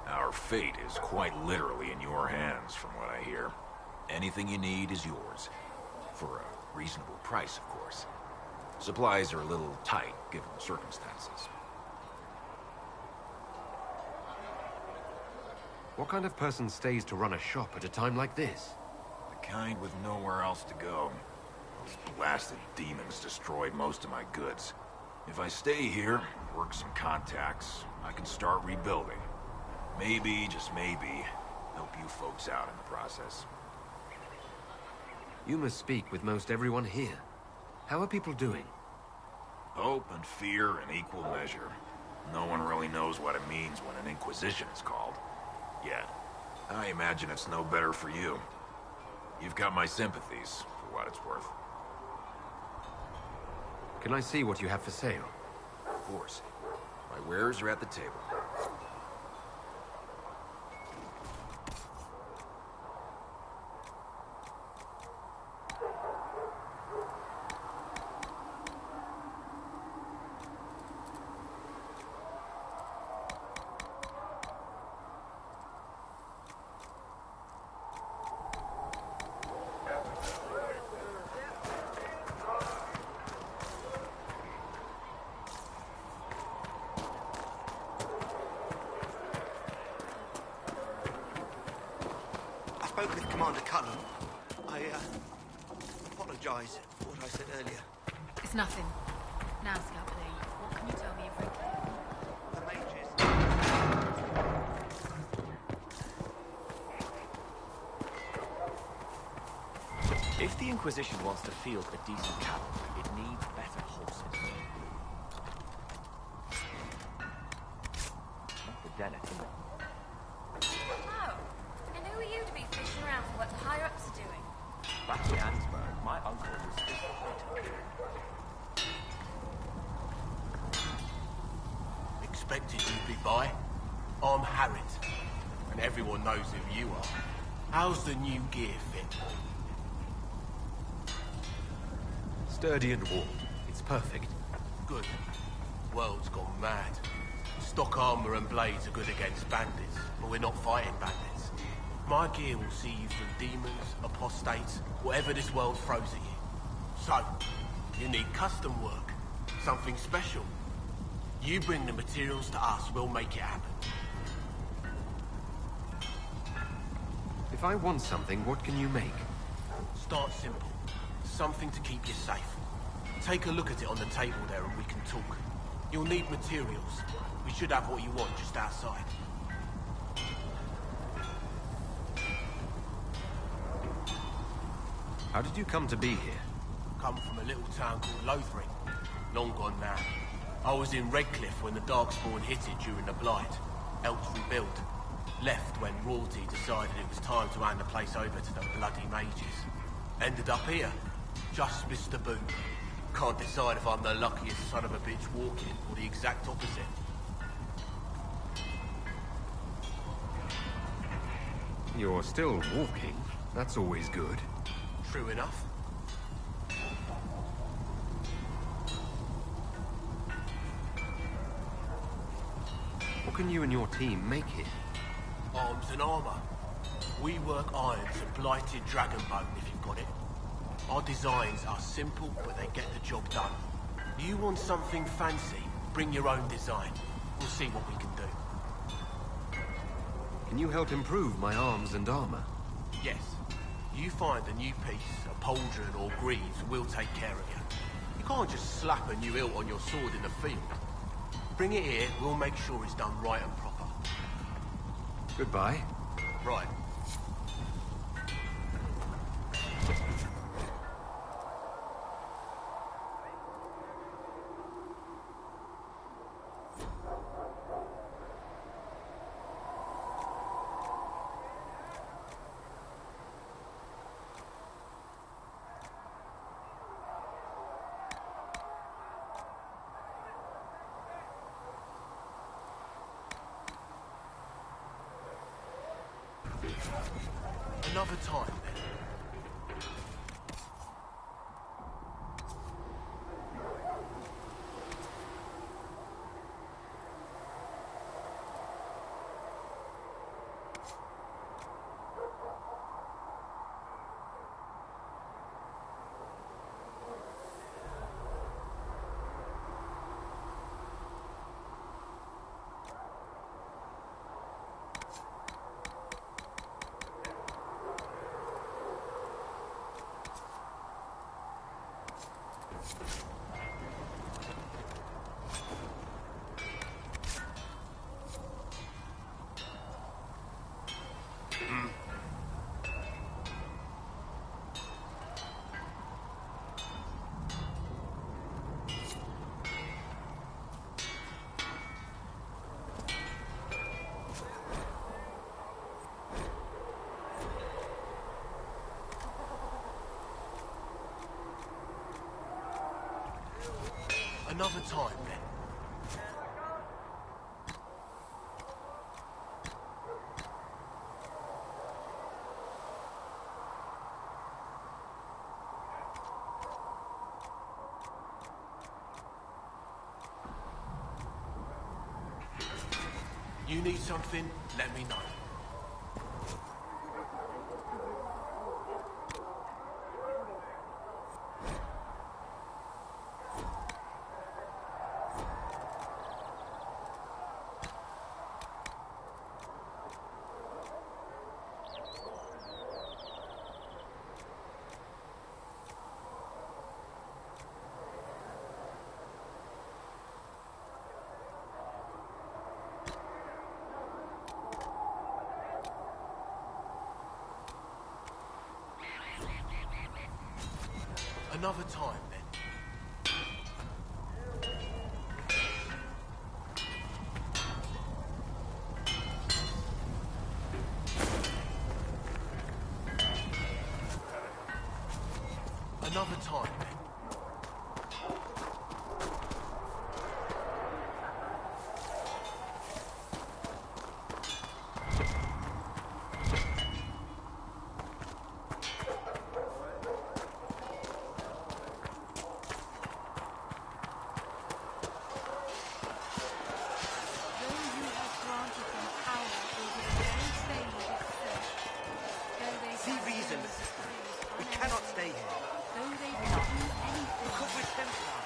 Our fate is quite literally in your hands, from what I hear. Anything you need is yours. For a reasonable price, of course. Supplies are a little tight, given the circumstances. What kind of person stays to run a shop at a time like this? The kind with nowhere else to go. Those blasted demons destroyed most of my goods. If I stay here, work some contacts, I can start rebuilding. Maybe, just maybe, help you folks out in the process. You must speak with most everyone here. How are people doing? Hope and fear in equal measure. No one really knows what it means when an Inquisition is called. Yet, I imagine it's no better for you. You've got my sympathies, for what it's worth. Can I see what you have for sale? Of course. My wares are at the table. I spoke with Commander Cullen. I apologize for what I said earlier. It's nothing. Now, Scout Lee, what can you tell me of Ripley? The mages. If the Inquisition wants to field a decent cavalry, it needs better horses. Not the Dennet, isn't it? Oh, and who are you to be fishing around for what the higher-ups are doing? Back in Ansburg, my uncle was just a fighter. Expected you'd be by. I'm Harriet, and everyone knows who you are. How's the new gear fit? Sturdy and warm. It's perfect. Good. World's gone mad. Stock armor and blades are good against bandits, but we're not fighting bandits. My gear will see you through demons, apostates, whatever this world throws at you. So, you need custom work, something special. You bring the materials to us, we'll make it happen. If I want something, what can you make? Start simple. Something to keep you safe. Take a look at it on the table there and we can talk. You'll need materials. We should have what you want just outside. How did you come to be here? Come from a little town called Lothring. Long gone now. I was in Redcliffe when the Darkspawn hit it during the Blight. Helped rebuild. Left when royalty decided it was time to hand the place over to the bloody mages. Ended up here. Just missed the boot. Can't decide if I'm the luckiest son of a bitch walking or the exact opposite. You're still walking. That's always good. True enough. What can you and your team make here? Arms and armor. We work iron to blighted dragonbone if you've got it. Our designs are simple, but they get the job done. You want something fancy, bring your own design. We'll see what we can do. Can you help improve my arms and armor? Yes. You find a new piece, a pauldron or greaves, we'll take care of you. You can't just slap a new hilt on your sword in the field. Bring it here, we'll make sure it's done right and proper. Goodbye. Right. Another time, then. Another time, then. You need something? Let me know. Another time, then. Another time, then. See reasons. We cannot stay here. Because we're Templars.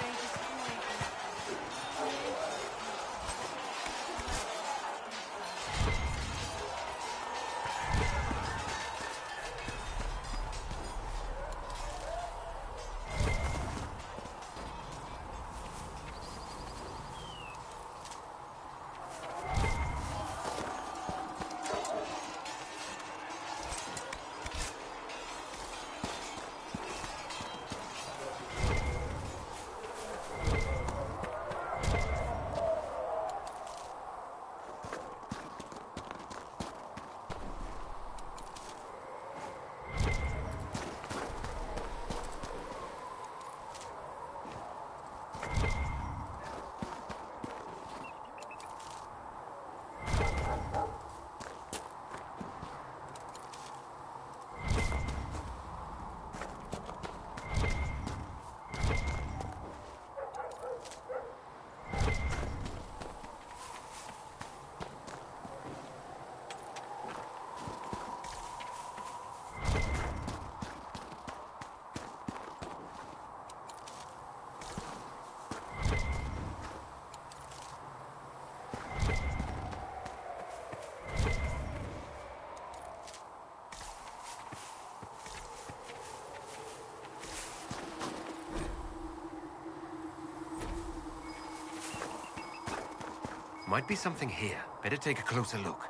Might be something here. Better take a closer look.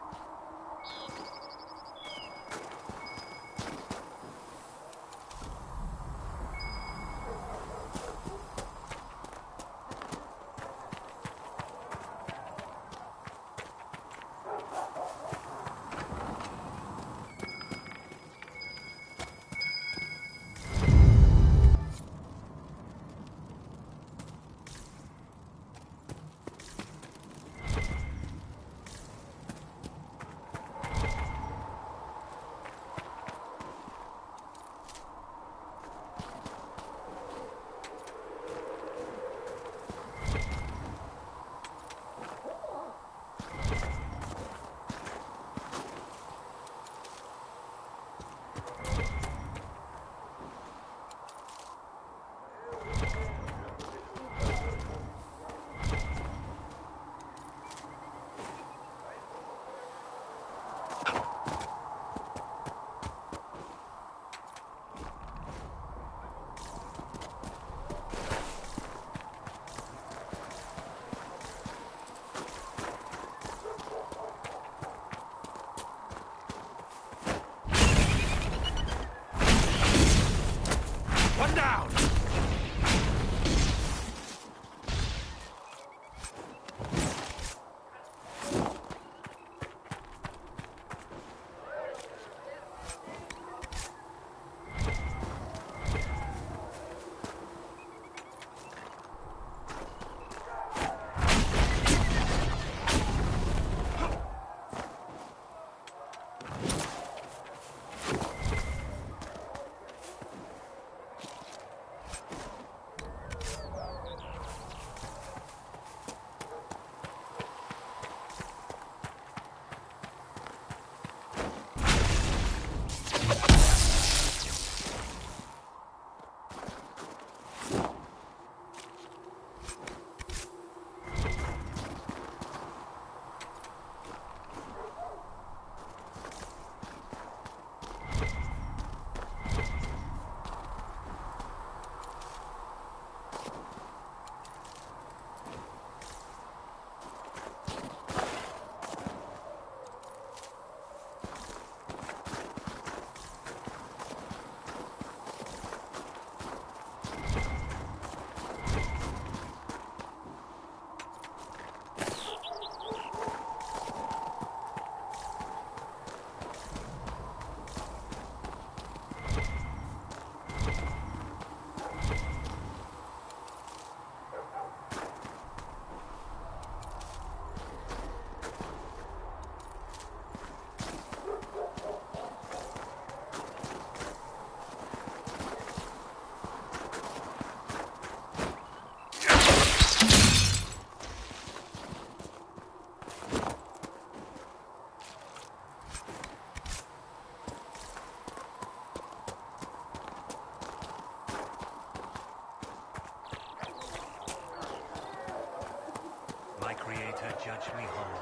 judge me whole.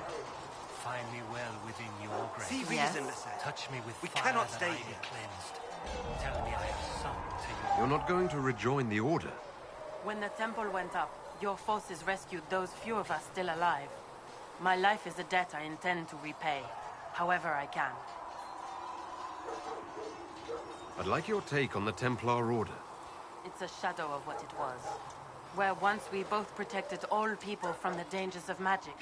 Find me well within your grace. See reason, Lasset. Touch me with We fire cannot that stay I be here. cleansed. Tell me I have sung to you. You're not going to rejoin the Order? When the temple went up, your forces rescued those few of us still alive. My life is a debt I intend to repay, however I can. I'd like your take on the Templar Order. It's a shadow of what it was. Where once we both protected all people from the dangers of magic,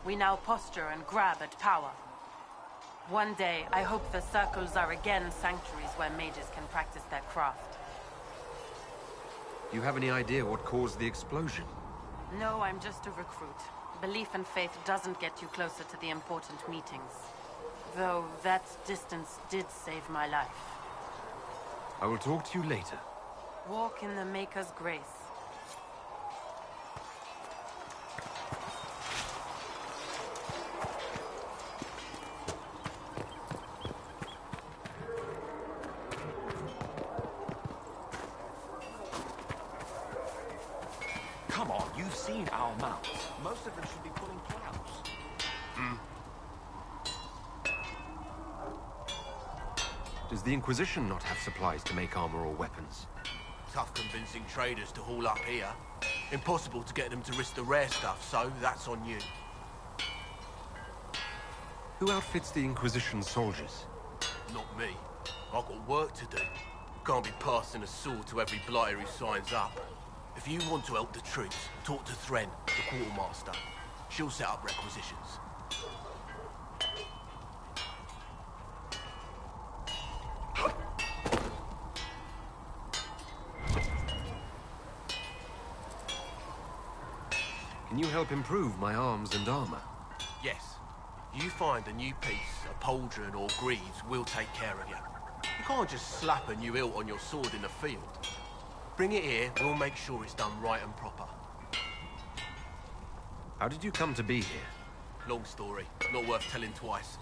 we now posture and grab at power. One day, I hope the circles are again sanctuaries where mages can practice their craft. Do you have any idea what caused the explosion? No, I'm just a recruit. Belief and faith doesn't get you closer to the important meetings. Though that distance did save my life. I will talk to you later. Walk in the Maker's grace. Come on, you've seen our mounts. Most of them should be pulling plows. Does the Inquisition not have supplies to make armor or weapons? Tough convincing traders to haul up here. Impossible to get them to risk the rare stuff, so that's on you. Who outfits the Inquisition soldiers? Not me. I've got work to do. Can't be passing a sword to every blighter who signs up. If you want to help the troops, talk to Thren, the quartermaster. She'll set up requisitions. Can you help improve my arms and armor? Yes. You find a new piece, a pauldron or greaves, we'll take care of you. You can't just slap a new hilt on your sword in the field. Bring it here, we'll make sure it's done right and proper. How did you come to be here? Long story, not worth telling twice.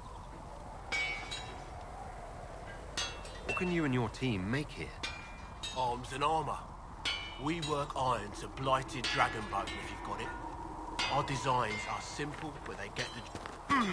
What can you and your team make here? Arms and armor. We work iron to blighted dragon bone if you've got it. Our designs are simple, but they get the...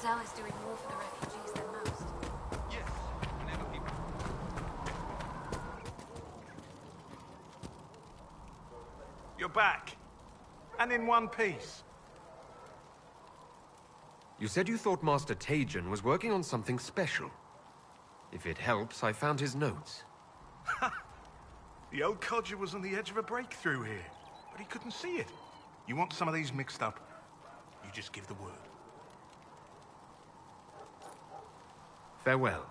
Rizal is doing more for the refugees than most. Yes, whenever people... You're back. And in one piece. You said you thought Master Tajan was working on something special. If it helps, I found his notes. The old codger was on the edge of a breakthrough here, but he couldn't see it. You want some of these mixed up, you just give the word. Farewell.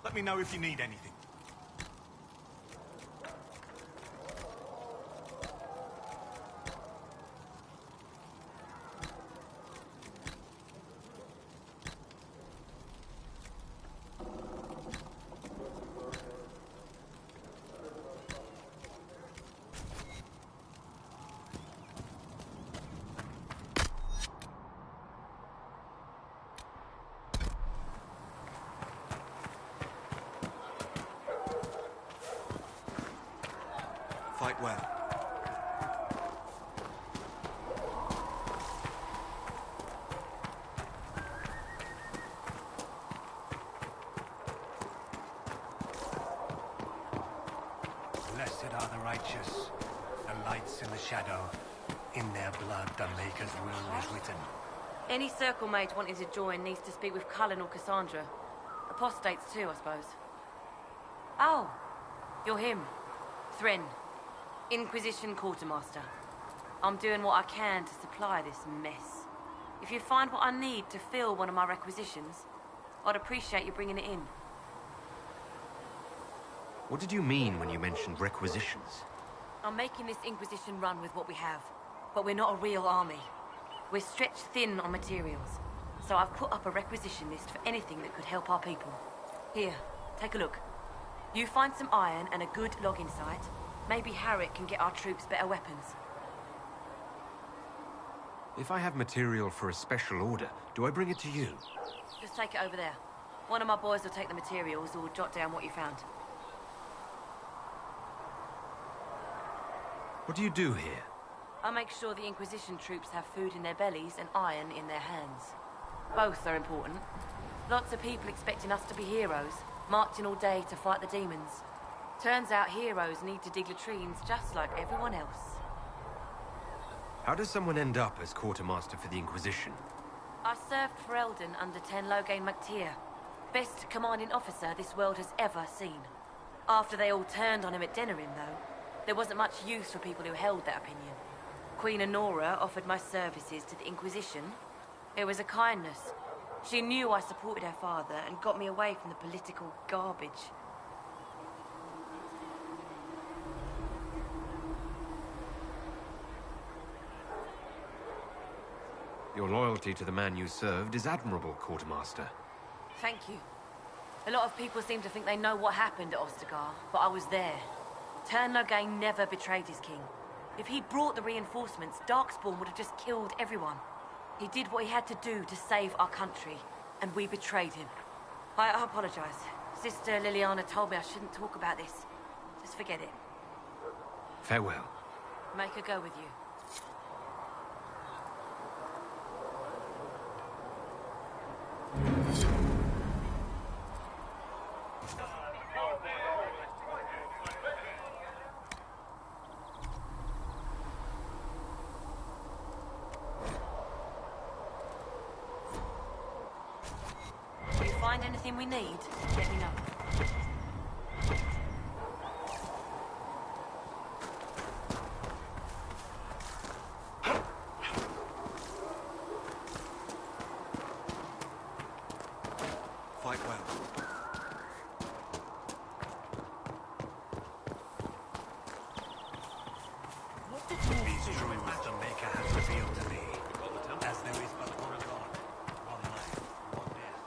Let me know if you need anything. Fight well. Blessed are the righteous, the lights in the shadow. In their blood, the Maker's will is written. Any circle mage wanting to join needs to speak with Cullen or Cassandra. Apostates too, I suppose. Oh, you're him. Thren, Inquisition Quartermaster. I'm doing what I can to supply this mess. If you find what I need to fill one of my requisitions, I'd appreciate you bringing it in. What did you mean when you mentioned requisitions? I'm making this Inquisition run with what we have, but we're not a real army. We're stretched thin on materials, so I've put up a requisition list for anything that could help our people. Here, take a look. You find some iron and a good logging site, maybe Harriet can get our troops better weapons. If I have material for a special order, do I bring it to you? Just take it over there. One of my boys will take the materials or jot down what you found. What do you do here? I make sure the Inquisition troops have food in their bellies and iron in their hands. Both are important. Lots of people expecting us to be heroes, marching all day to fight the demons. Turns out heroes need to dig latrines just like everyone else. How does someone end up as quartermaster for the Inquisition? I served for Eldon under Ten Loghain MacTier, best commanding officer this world has ever seen. After they all turned on him at Denerim, though, there wasn't much use for people who held that opinion. Queen Honora offered my services to the Inquisition. It was a kindness. She knew I supported her father and got me away from the political garbage. Your loyalty to the man you served is admirable, Quartermaster. Thank you. A lot of people seem to think they know what happened at Ostagar, but I was there. Ten Loghain never betrayed his king. If he'd brought the reinforcements, Darkspawn would have just killed everyone. He did what he had to do to save our country, and we betrayed him. I apologize. Sister Liliana told me I shouldn't talk about this. Just forget it. Farewell. Make her go with you. If you find anything we need, let me know. Fight well. What did these truths the Maker has revealed to me? As there is but one God, one life, one death.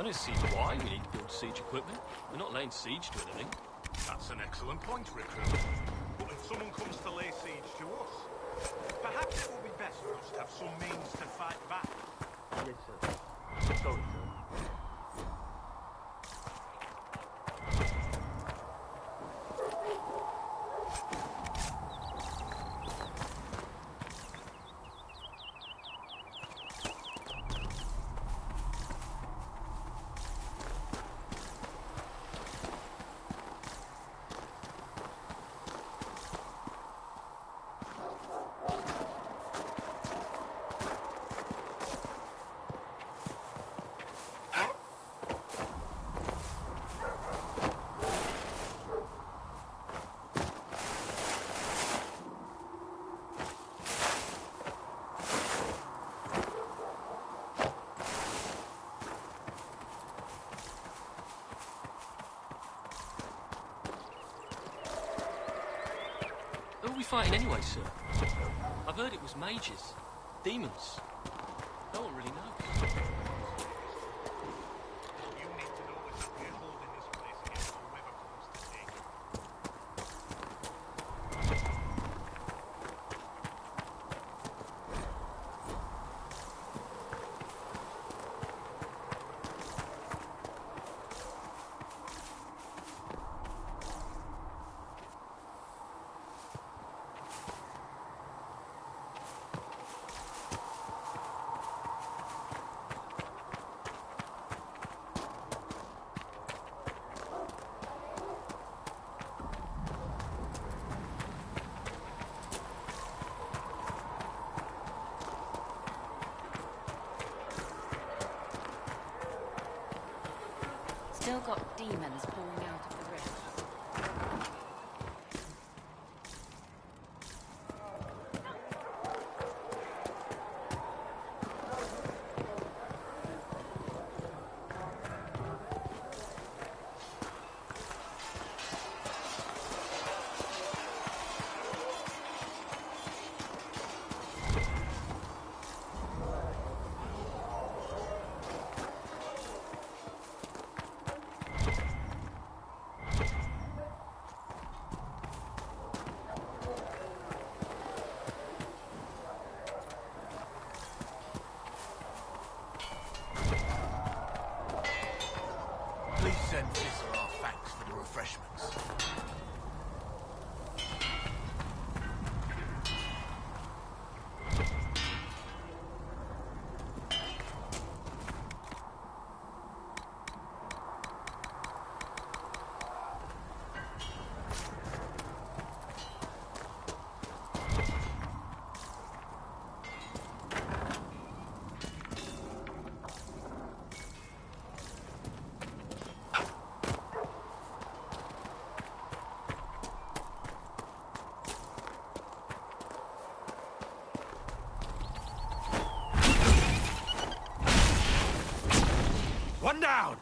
don't see why we need to build siege equipment. We're not laying siege to anything. That's an excellent point, recruit. But if someone comes to lay siege to us, perhaps it will be best for us to have some means to fight back. Yes, sir. Sorry, sir. Who are we fighting anyway, sir? I've heard it was mages. Demons. No one really knows. You need to know is that we're holding this place against whoever comes to take it. Still got demons pouring out of the rift. Please send Visser our thanks for the refreshments. One down!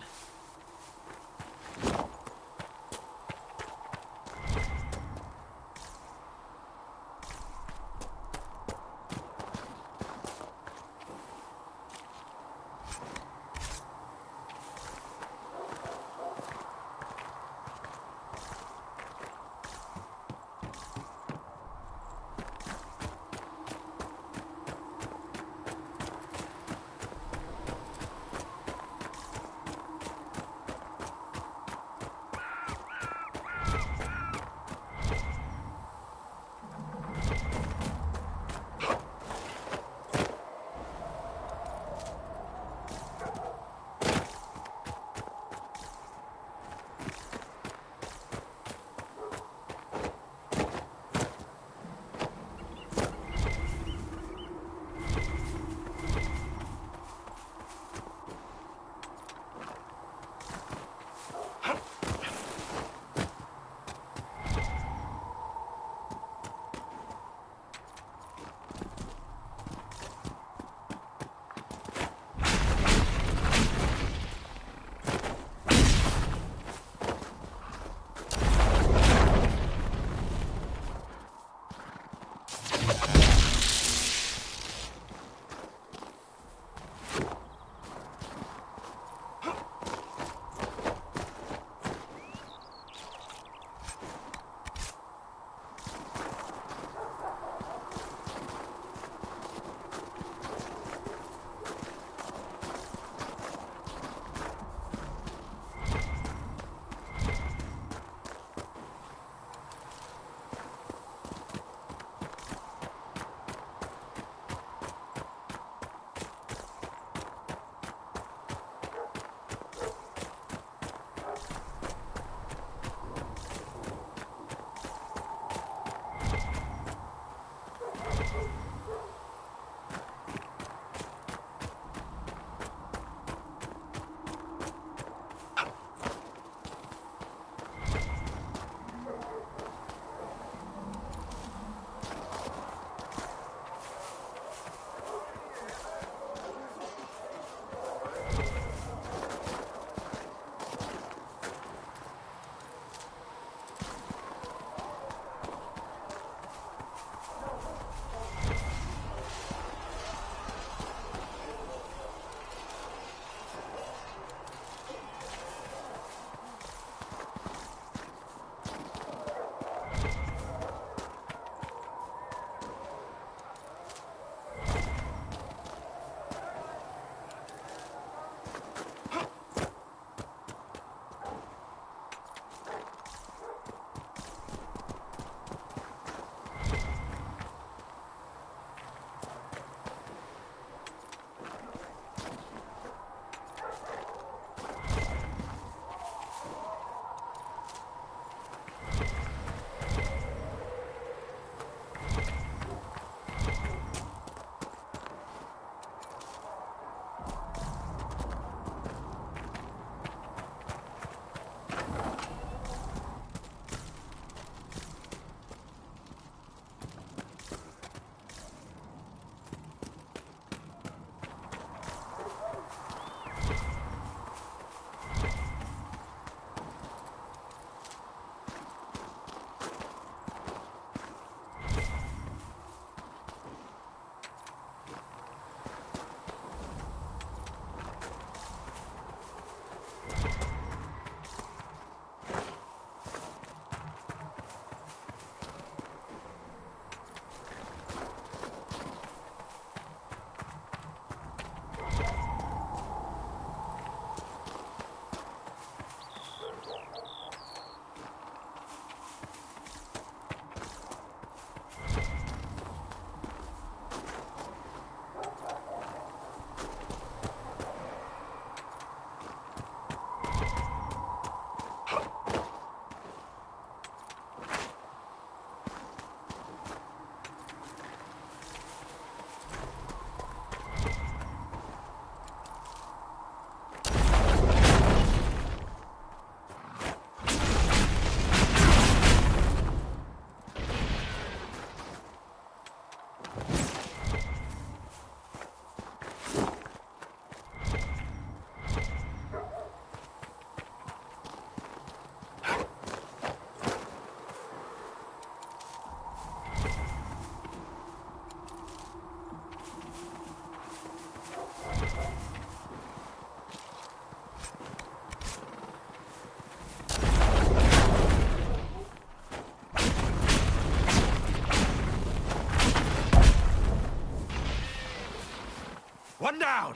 Stand down!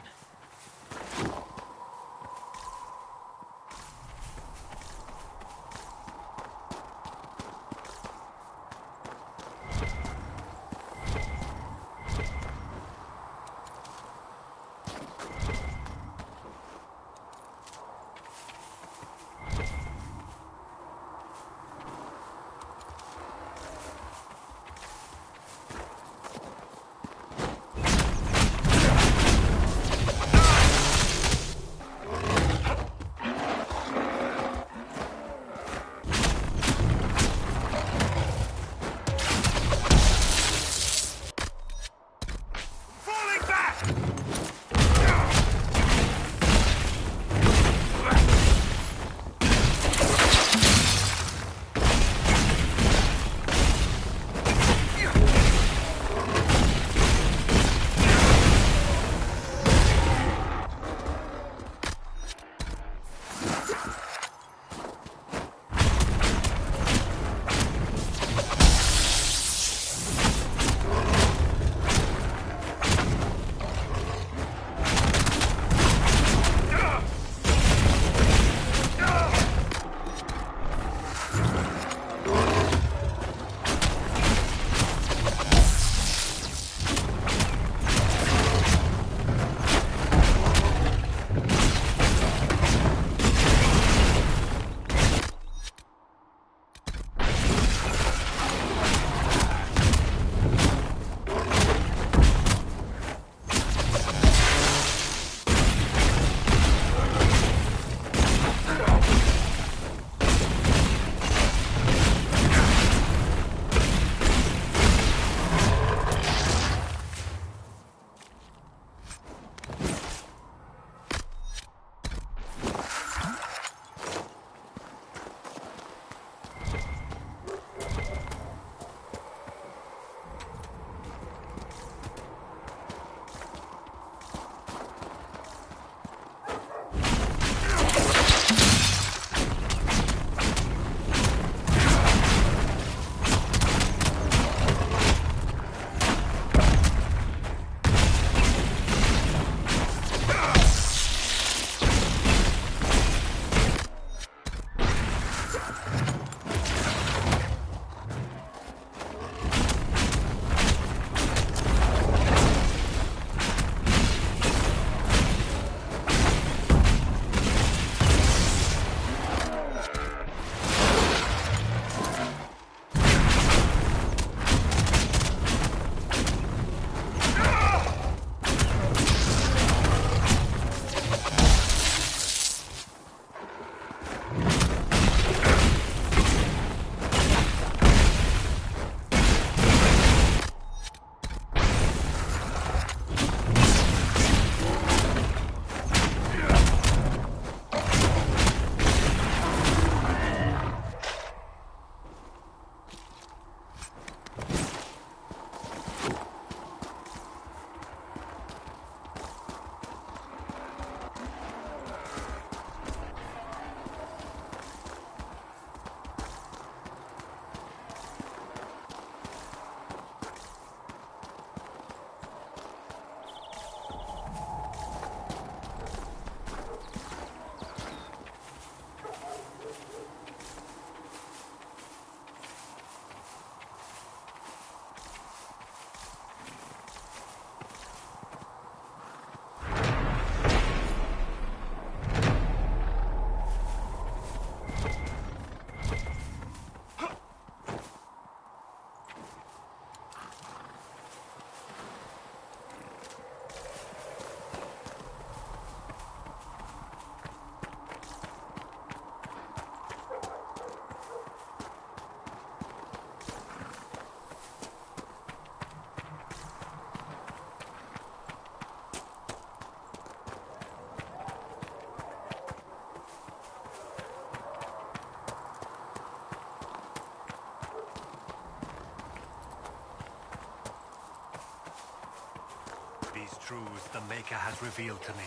These truths the Maker has revealed to me.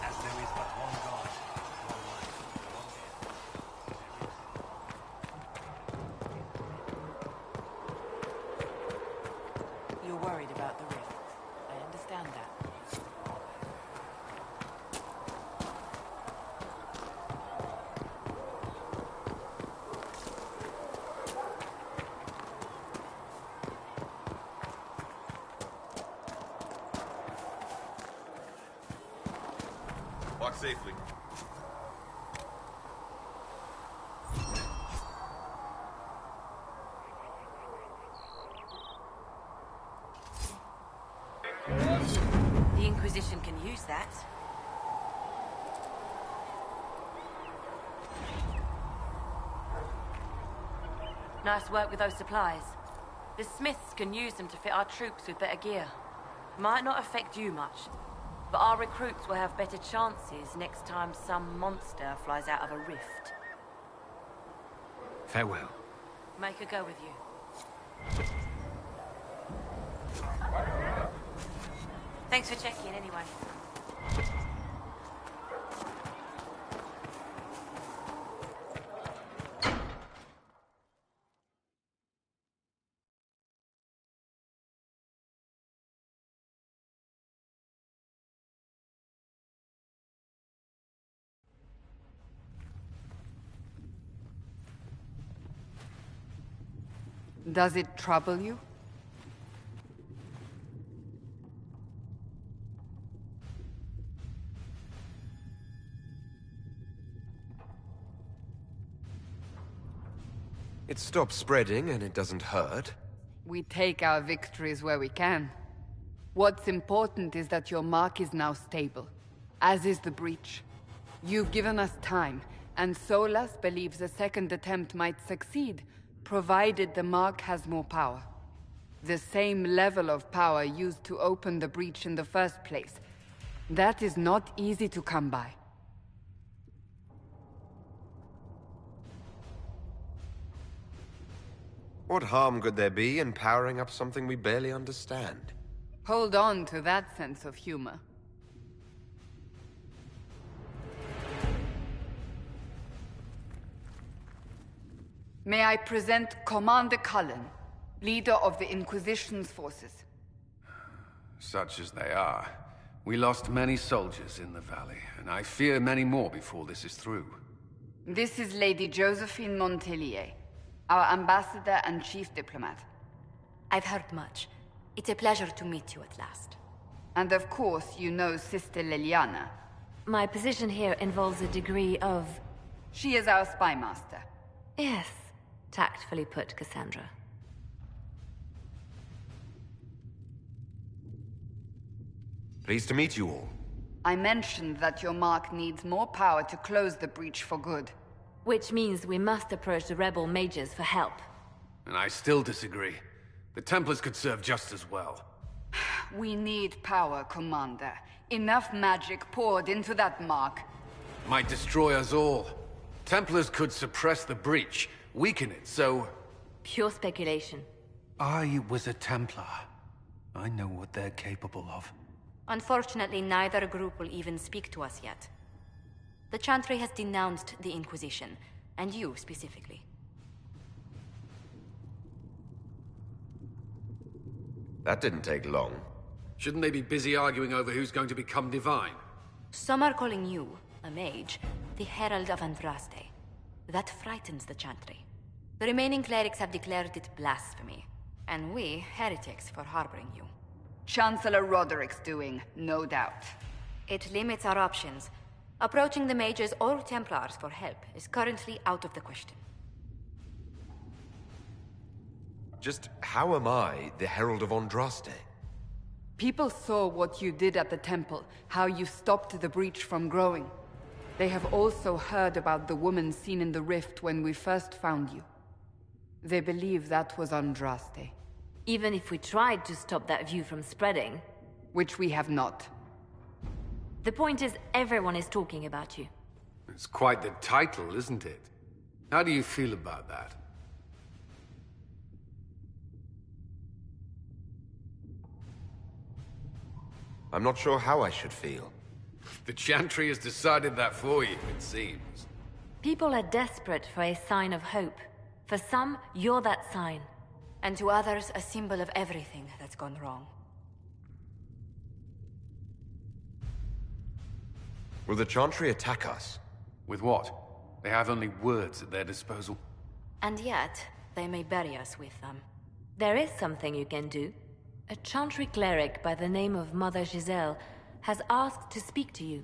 As there is but one God, one life, one death. You're worried about the rift. I understand that. safely. The Inquisition can use that. Nice work with those supplies. The Smiths can use them to fit our troops with better gear. Might not affect you much, but our recruits will have better chances next time some monster flies out of a rift. Farewell. Make her go with you. Thanks for checking anyway. Does it trouble you? It stops spreading and it doesn't hurt. We take our victories where we can. What's important is that your mark is now stable, as is the breach. You've given us time, and Solas believes a second attempt might succeed, provided the mark has more power. The same level of power used to open the breach in the first place. That is not easy to come by. What harm could there be in powering up something we barely understand? Hold on to that sense of humor. May I present Commander Cullen, leader of the Inquisition's forces. Such as they are. We lost many soldiers in the valley, and I fear many more before this is through. This is Lady Josephine Montelier, our ambassador and chief diplomat. I've heard much. It's a pleasure to meet you at last. And of course, you know Sister Liliana. My position here involves a degree of... She is our spy master. Yes, tactfully put, Cassandra. Pleased to meet you all. I mentioned that your mark needs more power to close the breach for good. Which means we must approach the rebel mages for help. And I still disagree. The Templars could serve just as well. We need power, Commander. Enough magic poured into that mark. Might destroy us all. Templars could suppress the breach, weaken it, so... Pure speculation. I was a Templar. I know what they're capable of. Unfortunately, neither group will even speak to us yet. The Chantry has denounced the Inquisition, and you specifically. That didn't take long. Shouldn't they be busy arguing over who's going to become divine? Some are calling you, a mage, the Herald of Andraste. That frightens the Chantry. The remaining clerics have declared it blasphemy, and we, heretics, for harboring you. Chancellor Roderick's doing, no doubt. It limits our options. Approaching the mages or Templars for help is currently out of the question. Just how am I the Herald of Andraste? People saw what you did at the temple, how you stopped the breach from growing. They have also heard about the woman seen in the rift when we first found you. They believe that was Andraste. Even if we tried to stop that view from spreading... Which we have not. The point is, everyone is talking about you. It's quite the title, isn't it? How do you feel about that? I'm not sure how I should feel. The Chantry has decided that for you, it seems. People are desperate for a sign of hope. For some, you're that sign. And to others, a symbol of everything that's gone wrong. Will the Chantry attack us? With what? They have only words at their disposal. And yet, they may bury us with them. There is something you can do. A Chantry cleric by the name of Mother Giselle has asked to speak to you.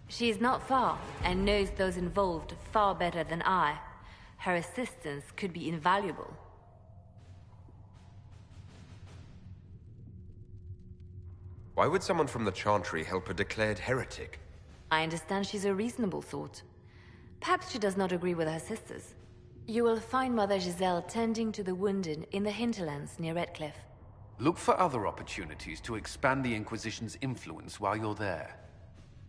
She is not far, and knows those involved far better than I. Her assistance could be invaluable. Why would someone from the Chantry help a declared heretic? I understand she's a reasonable sort. Perhaps she does not agree with her sisters. You will find Mother Giselle tending to the wounded in the hinterlands near Redcliffe. Look for other opportunities to expand the Inquisition's influence while you're there.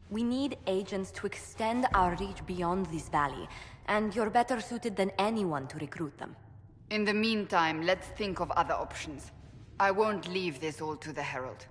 We need agents to extend our reach beyond this valley, and you're better suited than anyone to recruit them. In the meantime, let's think of other options. I won't leave this all to the Herald.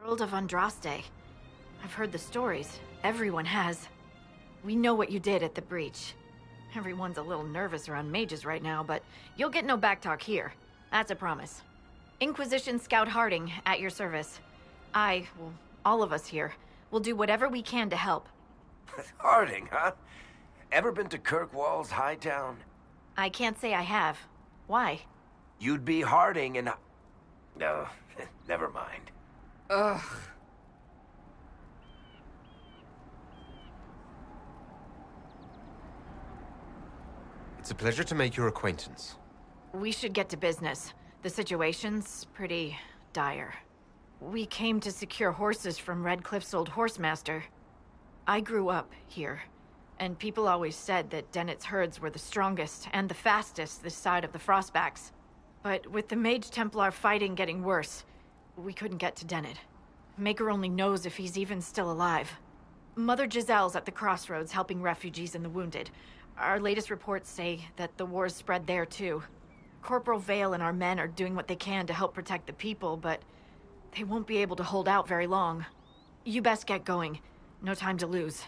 Herald of Andraste. I've heard the stories. Everyone has. We know what you did at the breach. Everyone's a little nervous around mages right now, but you'll get no backtalk here. That's a promise. Inquisition Scout Harding, at your service. Well, all of us here, will do whatever we can to help. Harding, huh? Ever been to Kirkwall's Hightown? I can't say I have. Why? You'd be Harding and... No, never mind. Ugh. It's a pleasure to make your acquaintance. We should get to business. The situation's pretty dire. We came to secure horses from Redcliffe's old horsemaster. I grew up here, and people always said that Dennett's herds were the strongest and the fastest this side of the Frostbacks. But with the Mage Templar fighting getting worse, we couldn't get to Dennett. Maker only knows if he's even still alive. Mother Giselle's at the crossroads helping refugees and the wounded. Our latest reports say that the war's spread there too. Corporal Vale and our men are doing what they can to help protect the people, but they won't be able to hold out very long. You best get going. No time to lose.